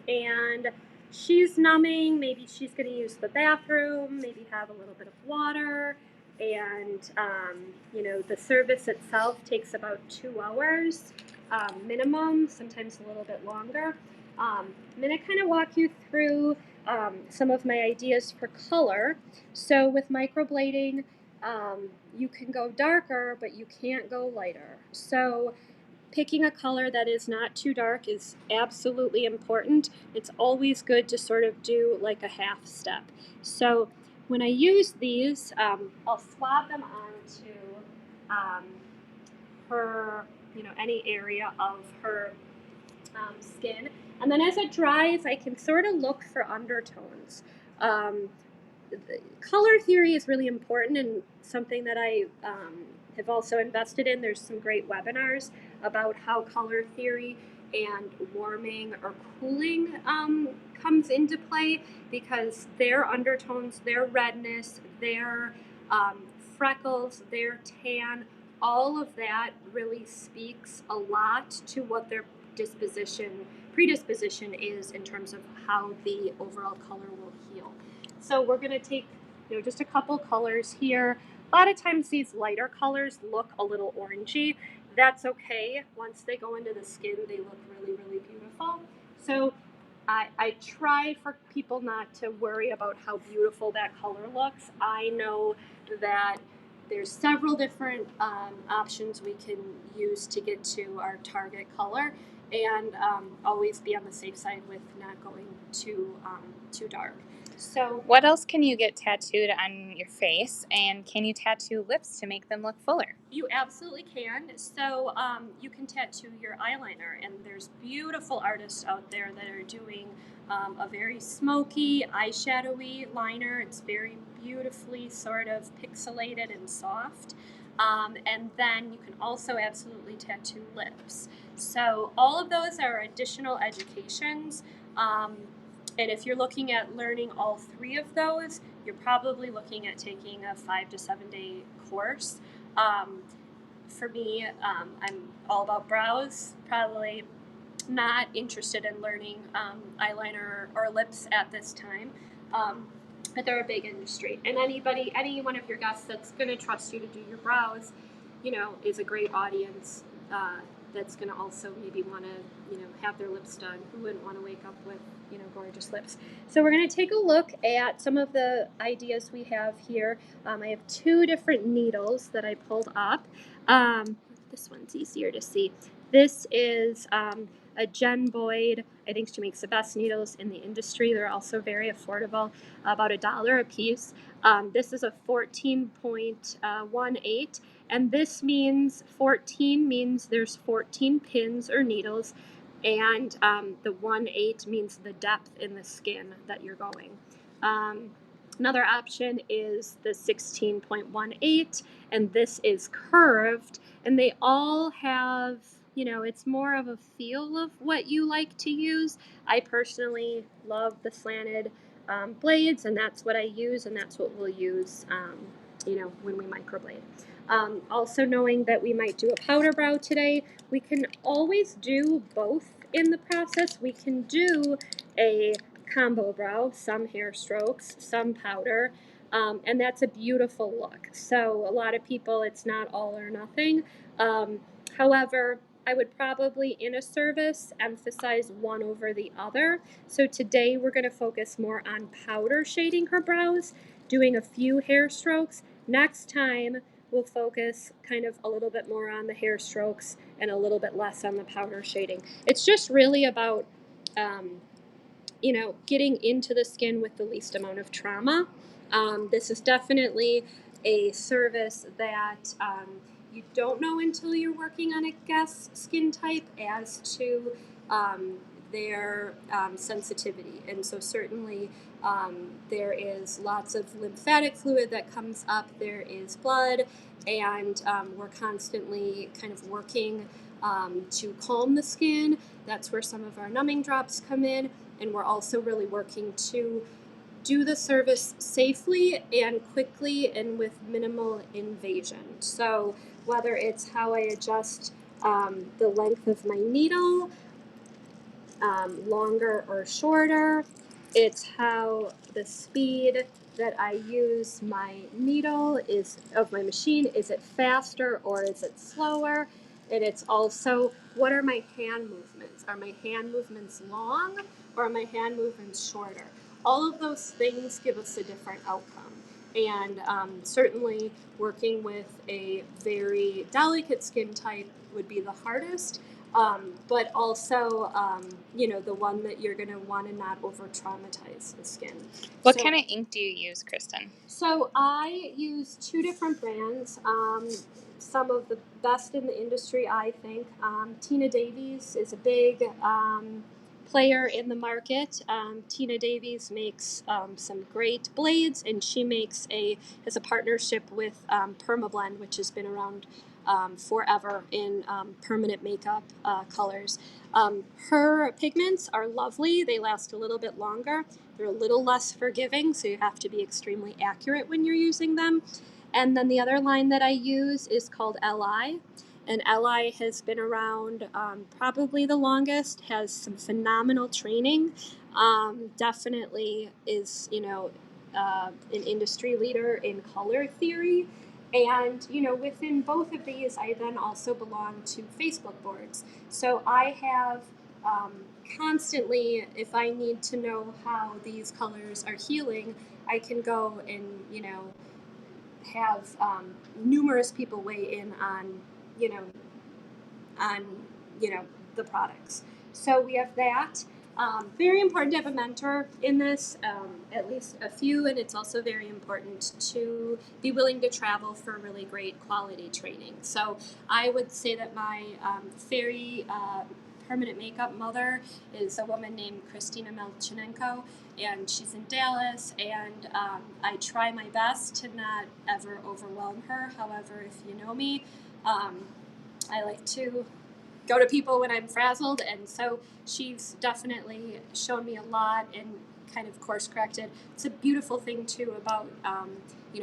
and she's numbing. Maybe she's going to use the bathroom, maybe have a little bit of water. And, the service itself takes about 2 hours minimum, sometimes a little bit longer. I'm going to kind of walk you through some of my ideas for color. So with microblading, you can go darker, but you can't go lighter. So picking a color that is not too dark is absolutely important. It's always good to sort of do like a half step. So when I use these, I'll swab them onto her, any area of her skin. And then as it dries, I can sort of look for undertones. Color theory is really important, and something that I have also invested in. There's some great webinars about how color theory and warming or cooling comes into play, because their undertones, their redness, their freckles, their tan, all of that really speaks a lot to what their predisposition is in terms of how the overall color will heal. So we're going to take just a couple colors here. A lot of times these lighter colors look a little orangey. That's okay. Once they go into the skin, they look really, really beautiful. So I try for people not to worry about how beautiful that color looks. I know that there's several different options we can use to get to our target color, and always be on the safe side with not going too dark. So What else can you get tattooed on your face, and can you tattoo lips to make them look fuller? you absolutely can. So you can tattoo your eyeliner, and there's beautiful artists out there that are doing a very smoky, eyeshadowy liner. It's very beautifully sort of pixelated and soft. And then you can also absolutely tattoo lips. So all of those are additional educations. And if you're looking at learning all three of those, you're probably looking at taking a 5 to 7 day course. For me, I'm all about brows, probably not interested in learning eyeliner or lips at this time. But they're a big industry, and any one of your guests that's going to trust you to do your brows, is a great audience. That's going to also maybe want to, have their lips done. Who wouldn't want to wake up with, gorgeous lips? So we're going to take a look at some of the ideas we have here. I have 2 different needles that I pulled up. This one's easier to see. This is a Jen Boyd. I think she makes the best needles in the industry. They're also very affordable, about $1 a piece. This is a 14.18, and this means 14 means there's 14 pins or needles, and the 1/8 means the depth in the skin that you're going. Another option is the 16.18, and this is curved, and they all have, it's more of a feel of what you like to use. I personally love the slanted blades, and that's what I use, and that's what we'll use, when we microblade. Also knowing that we might do a powder brow today, we can always do both in the process. We can do a combo brow, some hair strokes, some powder, and that's a beautiful look. So a lot of people, it's not all or nothing. However, I would probably, in a service, emphasize one over the other. So today we're going to focus more on powder shading her brows, doing a few hair strokes. Next time, we'll focus kind of a little bit more on the hair strokes and a little bit less on the powder shading. It's just really about, getting into the skin with the least amount of trauma. This is definitely a service that you don't know until you're working on a guest's skin type as to their sensitivity. And so certainly there is lots of lymphatic fluid that comes up, there is blood, and we're constantly kind of working to calm the skin. That's where some of our numbing drops come in, and we're also really working to do the service safely and quickly and with minimal invasion. So whether it's how I adjust the length of my needle, longer or shorter, it's how the speed that I use my needle of my machine, is it faster or is it slower? And it's also, what are my hand movements? Are my hand movements long or are my hand movements shorter? All of those things give us a different outcome. And certainly working with a very delicate skin type would be the hardest. But also, the one that you're going to want to not over-traumatize the skin. What kind of ink do you use, Kristen? So I use 2 different brands. Some of the best in the industry, I think. Tina Davies is a big player in the market. Tina Davies makes some great blades, and she has a partnership with Permablend, which has been around forever in permanent makeup colors. Her pigments are lovely. They last a little bit longer. They're a little less forgiving, so you have to be extremely accurate when you're using them. And then the other line that I use is called LI. And LI has been around probably the longest, has some phenomenal training, definitely is, an industry leader in color theory. And, within both of these, I then also belong to Facebook boards. So I have constantly, if I need to know how these colors are healing, I can go and, have numerous people weigh in on, the products. So we have that. Very important to have a mentor in this, at least a few, and it's also very important to be willing to travel for really great quality training. So I would say that my very permanent makeup mother is a woman named Kristina Melchenenko, and she's in Dallas, and I try my best to not ever overwhelm her. However, if you know me, I like to go to people when I'm frazzled, and so she's definitely shown me a lot and kind of course corrected. It's a beautiful thing too about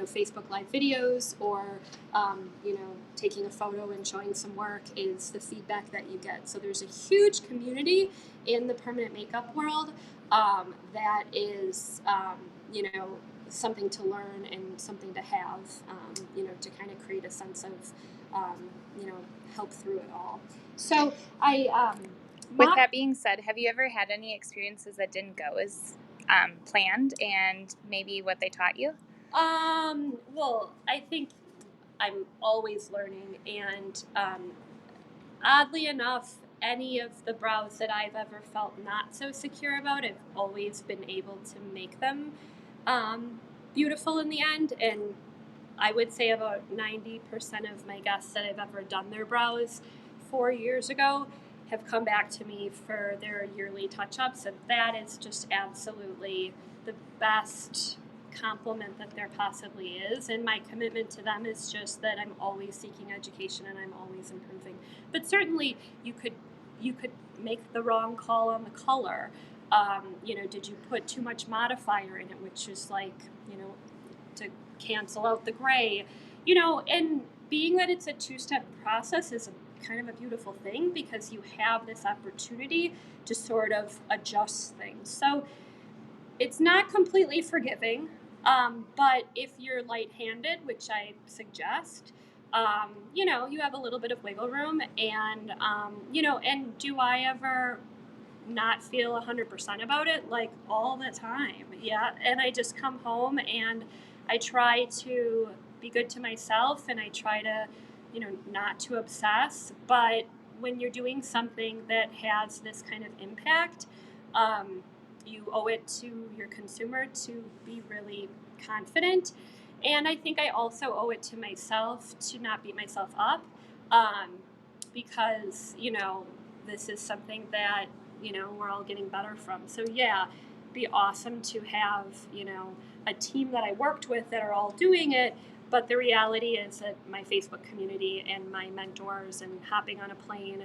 Facebook Live videos or taking a photo and showing some work is the feedback that you get. So there's a huge community in the permanent makeup world that is something to learn and something to have to kind of create a sense of help through it all. So with that being said, have you ever had any experiences that didn't go as planned, and maybe what they taught you? Well, I think I'm always learning, and oddly enough, any of the brows that I've ever felt not so secure about, I've always been able to make them beautiful in the end. And I would say about 90% of my guests that I've ever done their brows 4 years ago have come back to me for their yearly touch-ups, and that is just absolutely the best compliment that there possibly is. And my commitment to them is just that I'm always seeking education and I'm always improving. But certainly you could make the wrong call on the color. Did you put too much modifier in it, which is like, to cancel out the gray, and being that it's a two-step process is kind of a beautiful thing because you have this opportunity to sort of adjust things. So it's not completely forgiving, but if you're light-handed, which I suggest, you have a little bit of wiggle room, and and do I ever not feel 100% about it? Like all the time, yeah. And I just come home and I try to be good to myself, and I try to, not to obsess. But when you're doing something that has this kind of impact, you owe it to your consumer to be really confident. And I think I also owe it to myself to not beat myself up, because, this is something that, we're all getting better from. So yeah, it'd be awesome to have, a team that I worked with that are all doing it. But the reality is that my Facebook community and my mentors and hopping on a plane,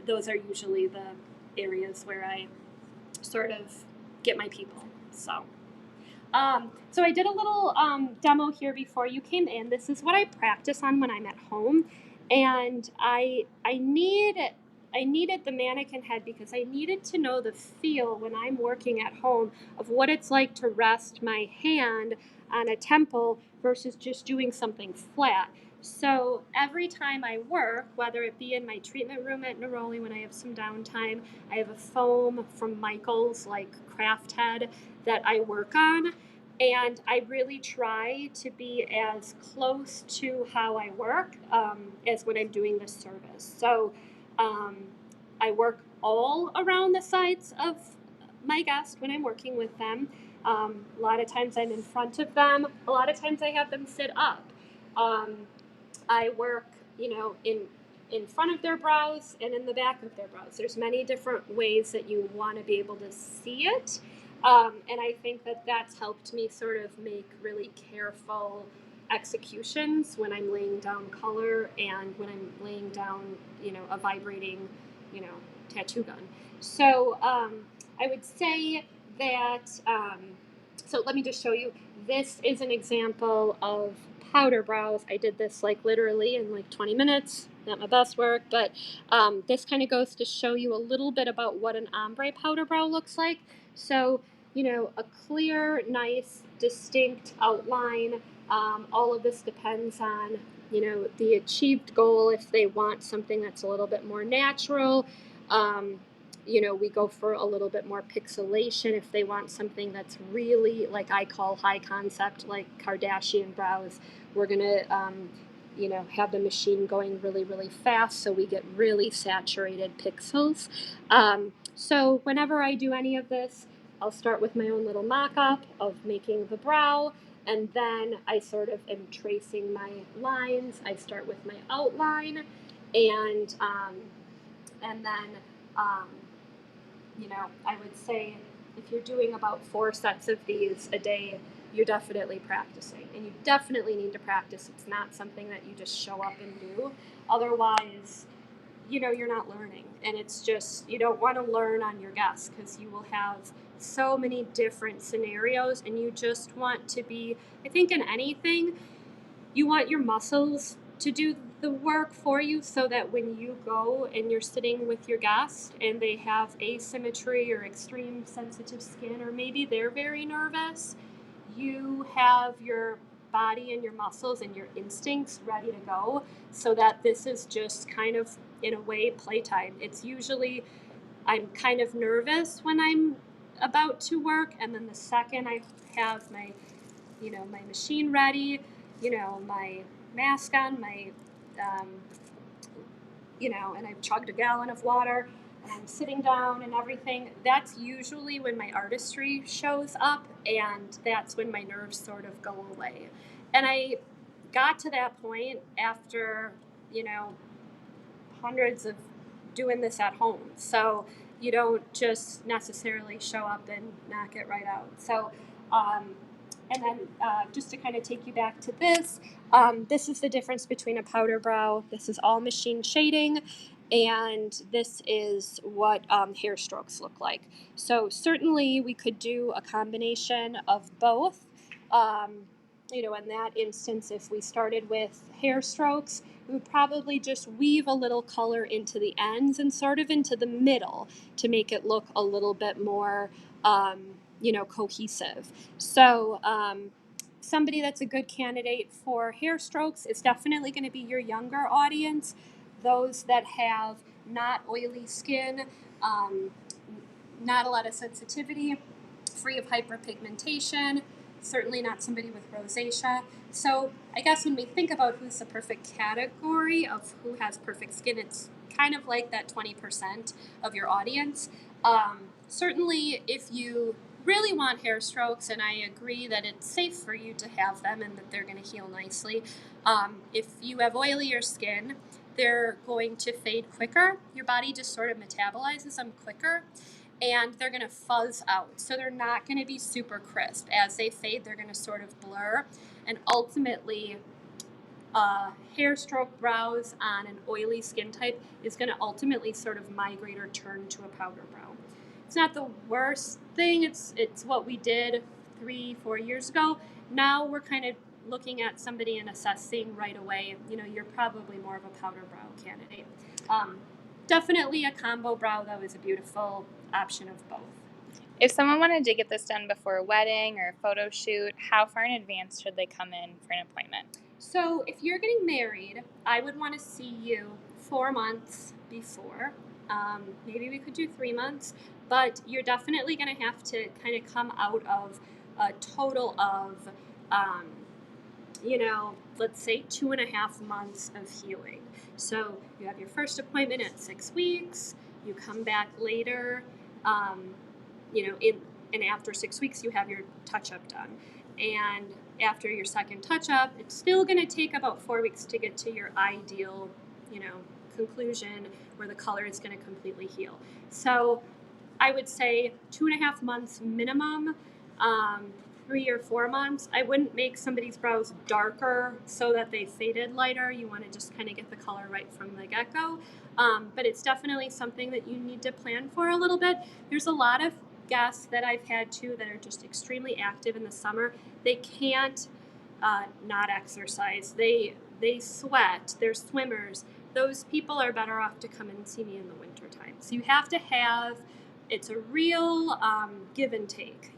those are usually the areas where I sort of get my people. So I did a little demo here before you came in. This is what I practice on when I'm at home, and I needed the mannequin head because I needed to know the feel when I'm working at home of what it's like to rest my hand on a temple versus just doing something flat. So every time I work, whether it be in my treatment room at Neroli when I have some downtime, I have a foam from Michael's, like craft head, that I work on. And I really try to be as close to how I work as when I'm doing this service. So I work all around the sides of my guest when I'm working with them. A lot of times I'm in front of them. A lot of times I have them sit up. I work, in front of their brows and in the back of their brows. There's many different ways that you want to be able to see it. And I think that that's helped me sort of make really careful executions when I'm laying down color and when I'm laying down, a vibrating, tattoo gun. So I would say that, so let me just show you. This is an example of powder brows. I did this like literally in like 20 minutes. Not my best work, but this kind of goes to show you a little bit about what an ombre powder brow looks like. So, a clear, nice, distinct outline. All of this depends on, the achieved goal. If they want something that's a little bit more natural, we go for a little bit more pixelation. If they want something that's really, like I call high concept, like Kardashian brows, we're going to, have the machine going really, really fast so we get really saturated pixels. So whenever I do any of this, I'll start with my own little mock-up of making the brow, and then I sort of am tracing my lines. I start with my outline, and then I would say if you're doing about 4 sets of these a day, you're definitely practicing, and you definitely need to practice. It's not something that you just show up and do. Otherwise, you're not learning, and it's just, you don't want to learn on your guess, because you will have so many different scenarios, and you just want to be, I think in anything, you want your muscles to do the work for you, so that when you go and you're sitting with your guest and they have asymmetry or extreme sensitive skin, or maybe they're very nervous, you have your body and your muscles and your instincts ready to go, so that this is just kind of, in a way, playtime. It's usually, I'm kind of nervous when I'm about to work, and then the second I have my machine ready, my mask on, um, and I've chugged a gallon of water, and I'm sitting down and everything, that's usually when my artistry shows up, and that's when my nerves sort of go away. And I got to that point after, hundreds of doing this at home. So you don't just necessarily show up and knock it right out. So, and then just to kind of take you back to this, this is the difference between a powder brow. This is all machine shading, and this is what hair strokes look like. So certainly we could do a combination of both. In that instance, if we started with hair strokes, we would probably just weave a little color into the ends and sort of into the middle to make it look a little bit more, cohesive. So somebody that's a good candidate for hair strokes is definitely going to be your younger audience, those that have not oily skin, not a lot of sensitivity, free of hyperpigmentation, certainly not somebody with rosacea. So I guess when we think about who's the perfect category of who has perfect skin, it's kind of like that 20% of your audience. Certainly if you really want hair strokes, and I agree that it's safe for you to have them and that they're going to heal nicely, if you have oilier skin, they're going to fade quicker. Your body just sort of metabolizes them quicker, and they're going to fuzz out. So they're not going to be super crisp. As they fade, they're going to sort of blur. And ultimately, hair stroke brows on an oily skin type is going to ultimately sort of migrate or turn to a powder brow. It's not the worst thing. It's what we did 3-4 years ago. Now we're kind of looking at somebody and assessing right away, you're probably more of a powder brow candidate. Definitely a combo brow, though, is a beautiful option of both. If someone wanted to get this done before a wedding or a photo shoot, how far in advance should they come in for an appointment? So if you're getting married, I would want to see you 4 months before. Maybe we could do 3 months, but you're definitely going to have to kind of come out of a total of, let's say 2.5 months of healing. So you have your first appointment at 6 weeks, you come back later, and after 6 weeks you have your touch-up done. And after your second touch-up, it's still going to take about 4 weeks to get to your ideal, conclusion where the color is going to completely heal. So I would say 2.5 months minimum, 3 or 4 months. I wouldn't make somebody's brows darker so that they faded lighter. You want to just kind of get the color right from the get-go. But it's definitely something that you need to plan for a little bit. There's a lot of guests that I've had too that are just extremely active in the summer. They can't not exercise. They sweat. They're swimmers. Those people are better off to come and see me in the wintertime. So you have to have, it's a real give and take,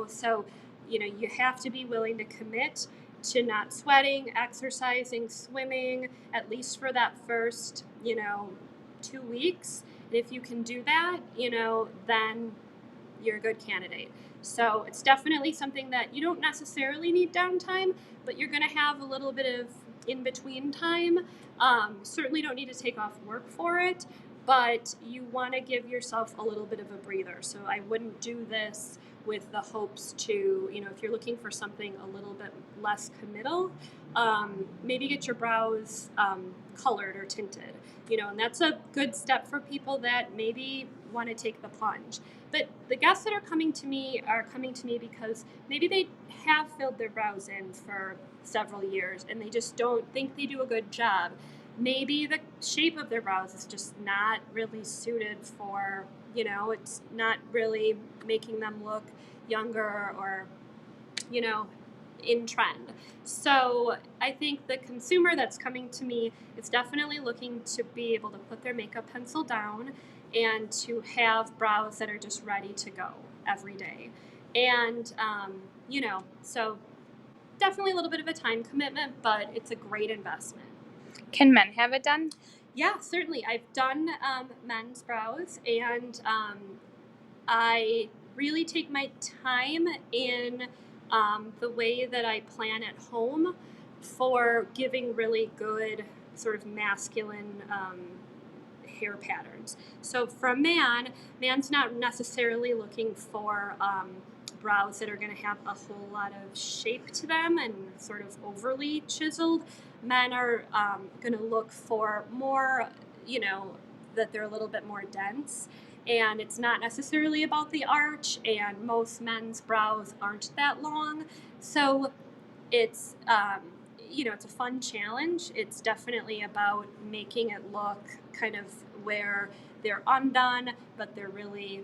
So, you have to be willing to commit to not sweating, exercising, swimming, at least for that first, 2 weeks. And if you can do that, then you're a good candidate. So it's definitely something that you don't necessarily need downtime, but you're going to have a little bit of in-between time. Certainly don't need to take off work for it, but you want to give yourself a little bit of a breather. So I wouldn't do this with the hopes to, if you're looking for something a little bit less committal, maybe get your brows colored or tinted, and that's a good step for people that maybe want to take the plunge. But the guests that are coming to me because maybe they have filled their brows in for several years and they just don't think they do a good job. Maybe the shape of their brows is just not really suited for, it's not really making them look younger or, in trend. So I think the consumer that's coming to me is definitely looking to be able to put their makeup pencil down and to have brows that are just ready to go every day. And, so definitely a little bit of a time commitment, but it's a great investment. Can men have it done? Yeah, certainly. I've done men's brows, and I really take my time in the way that I plan at home for giving really good sort of masculine hair patterns. So for a man's not necessarily looking for brows that are going to have a whole lot of shape to them and sort of overly chiseled. Men are going to look for more, that they're a little bit more dense. And it's not necessarily about the arch, and most men's brows aren't that long. So it's, it's a fun challenge. It's definitely about making it look kind of where they're undone, but they're really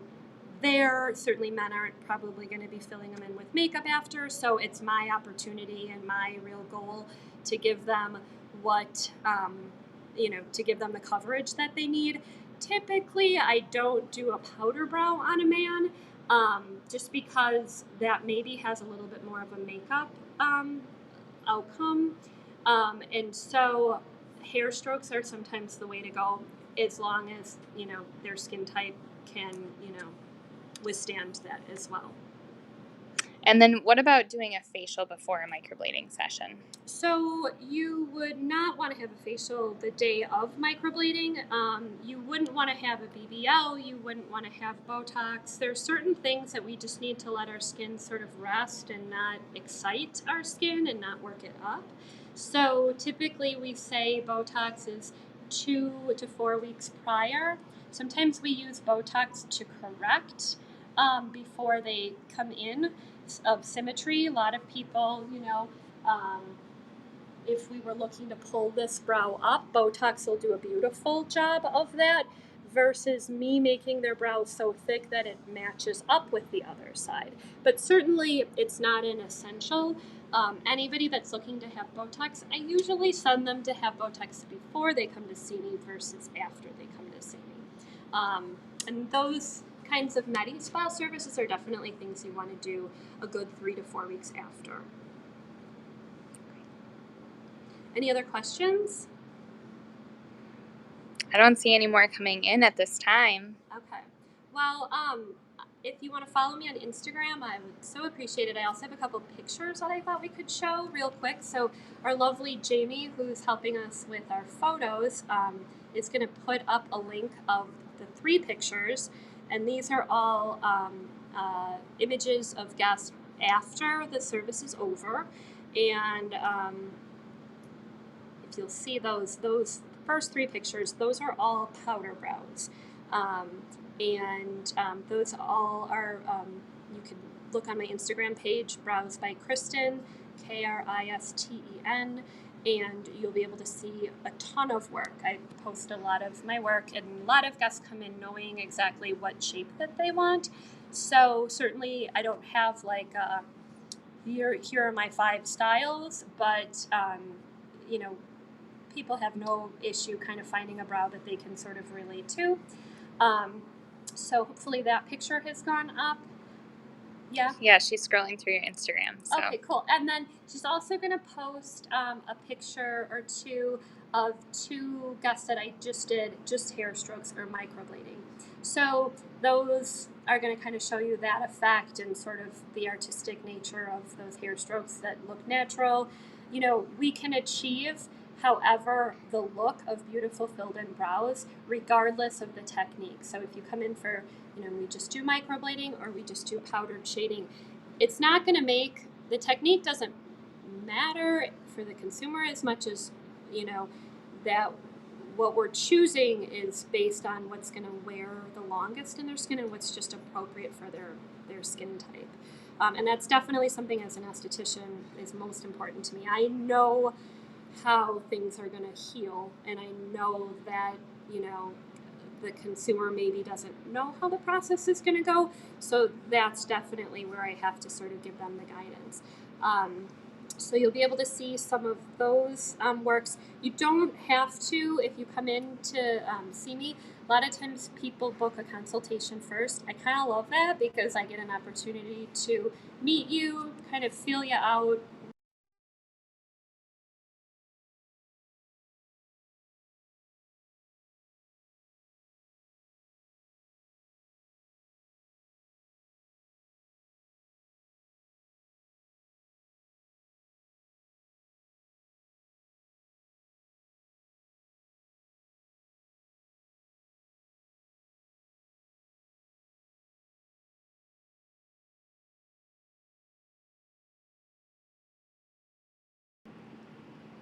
there. Certainly men aren't probably going to be filling them in with makeup after. So it's my opportunity and my real goal to give them to give them the coverage that they need. Typically, I don't do a powder brow on a man, just because that maybe has a little bit more of a makeup outcome. And so hair strokes are sometimes the way to go, as long as, their skin type can, withstand that as well. And then what about doing a facial before a microblading session? So you would not want to have a facial the day of microblading. You wouldn't want to have a BBL. You wouldn't want to have Botox. There's certain things that we just need to let our skin sort of rest and not excite our skin and not work it up. So typically we say Botox is 2 to 4 weeks prior. Sometimes we use Botox to correct before they come in of symmetry. A lot of people, if we were looking to pull this brow up, Botox will do a beautiful job of that versus me making their brow so thick that it matches up with the other side. But certainly it's not an essential. Anybody that's looking to have Botox, I usually send them to have Botox before they come to see me versus after they come to see me. And those kinds of med-spa services are definitely things you want to do a good 3 to 4 weeks after. Any other questions? I don't see any more coming in at this time. Okay. Well, if you want to follow me on Instagram, I would so appreciate it. I also have a couple pictures that I thought we could show real quick. So our lovely Jamie, who's helping us with our photos, is going to put up a link of the 3 pictures. And these are all images of guests after the service is over. And if you'll see those first 3 pictures, those are all powder brows. Those all are, you can look on my Instagram page, Brows by Kristen, Kristen, and you'll be able to see a ton of work. I post a lot of my work, and a lot of guests come in knowing exactly what shape that they want. So certainly I don't have like, here are my 5 styles, but, people have no issue kind of finding a brow that they can sort of relate to. So hopefully that picture has gone up. Yeah? Yeah, she's scrolling through your Instagram. So. Okay, cool. And then she's also going to post a picture or 2 of 2 guests that I just did, just hair strokes or microblading. So those are going to kind of show you that effect and sort of the artistic nature of those hair strokes that look natural. We can achieve However, the look of beautiful filled-in brows, regardless of the technique. So if you come in for, we just do microblading or we just do powdered shading, it's not going to make, the technique doesn't matter for the consumer as much as, that what we're choosing is based on what's going to wear the longest in their skin and what's just appropriate for their skin type. And that's definitely something as an esthetician is most important to me. I know how things are going to heal, and I know that, the consumer maybe doesn't know how the process is going to go. So that's definitely where I have to sort of give them the guidance. So you'll be able to see some of those works. You don't have to, if you come in to see me, a lot of times people book a consultation first. I kind of love that because I get an opportunity to meet you, kind of feel you out.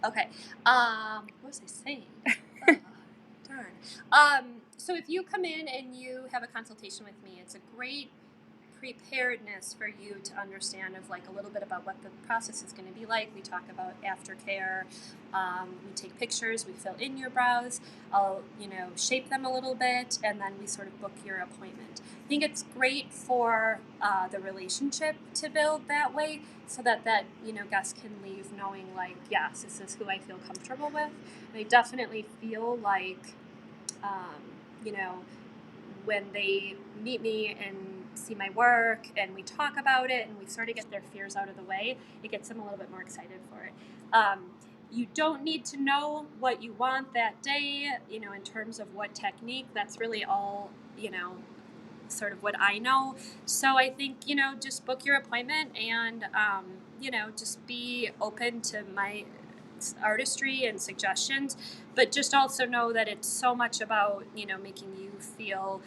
Okay. What was I saying? Oh, darn. So if you come in and you have a consultation with me, it's a great preparedness for you to understand of like a little bit about what the process is going to be like. We talk about aftercare. We take pictures. We fill in your brows. I'll, shape them a little bit, and then we sort of book your appointment. I think it's great for the relationship to build that way, so that guest can leave knowing like, yes, this is who I feel comfortable with. And I definitely feel like, when they meet me and see my work and we talk about it and we sort of get their fears out of the way, it gets them a little bit more excited for it. You don't need to know what you want that day, in terms of what technique. That's really all, sort of what I know. So I think, just book your appointment and, just be open to my artistry and suggestions, but just also know that it's so much about, making you feel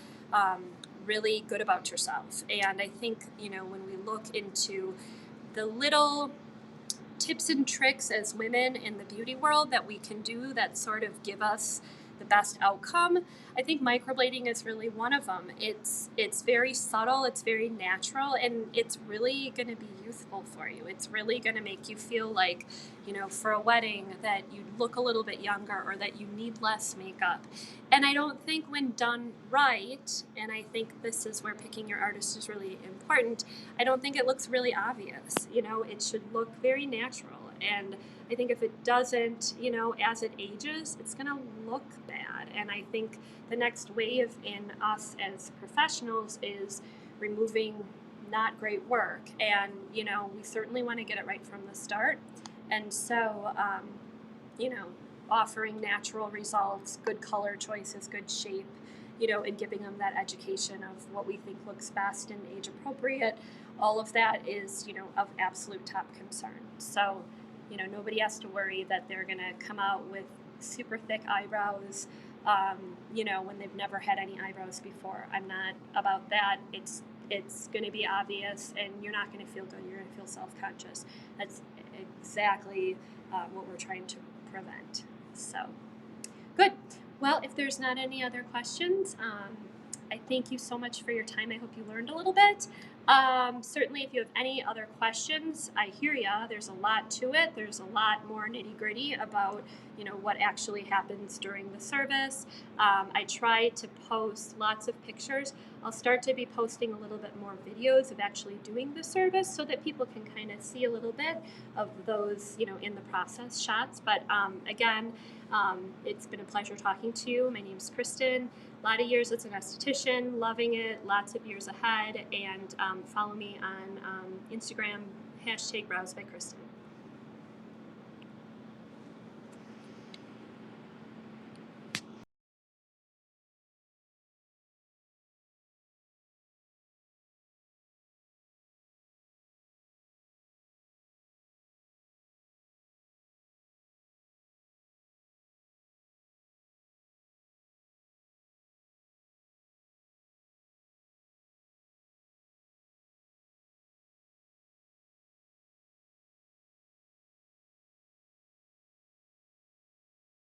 really good about yourself. And I think, when we look into the little tips and tricks as women in the beauty world that we can do that sort of give us the best outcome, I think microblading is really one of them. It's very subtle, it's very natural, and it's really going to be youthful for you. It's really going to make you feel like, for a wedding that you look a little bit younger or that you need less makeup. And I don't think when done right, and I think this is where picking your artist is really important, I don't think it looks really obvious. It should look very natural. And I think if it doesn't, as it ages, it's going to look bad. And I think the next wave in us as professionals is removing not great work. And, we certainly want to get it right from the start. And so, offering natural results, good color choices, good shape, and giving them that education of what we think looks best and age appropriate, all of that is, of absolute top concern. So, nobody has to worry that they're going to come out with super thick eyebrows, when they've never had any eyebrows before. I'm not about that. It's going to be obvious, and you're not going to feel good. You're going to feel self-conscious. That's exactly what we're trying to prevent. So, good. Well, if there's not any other questions, I thank you so much for your time. I hope you learned a little bit. Certainly, if you have any other questions, I hear ya. There's a lot to it. There's a lot more nitty-gritty about, what actually happens during the service. I try to post lots of pictures. I'll start to be posting a little bit more videos of actually doing the service so that people can kind of see a little bit of those, in the process shots. But again, it's been a pleasure talking to you. My name's Kristen. A lot of years as an esthetician, loving it, lots of years ahead, and follow me on Instagram, #BrowsByKristen.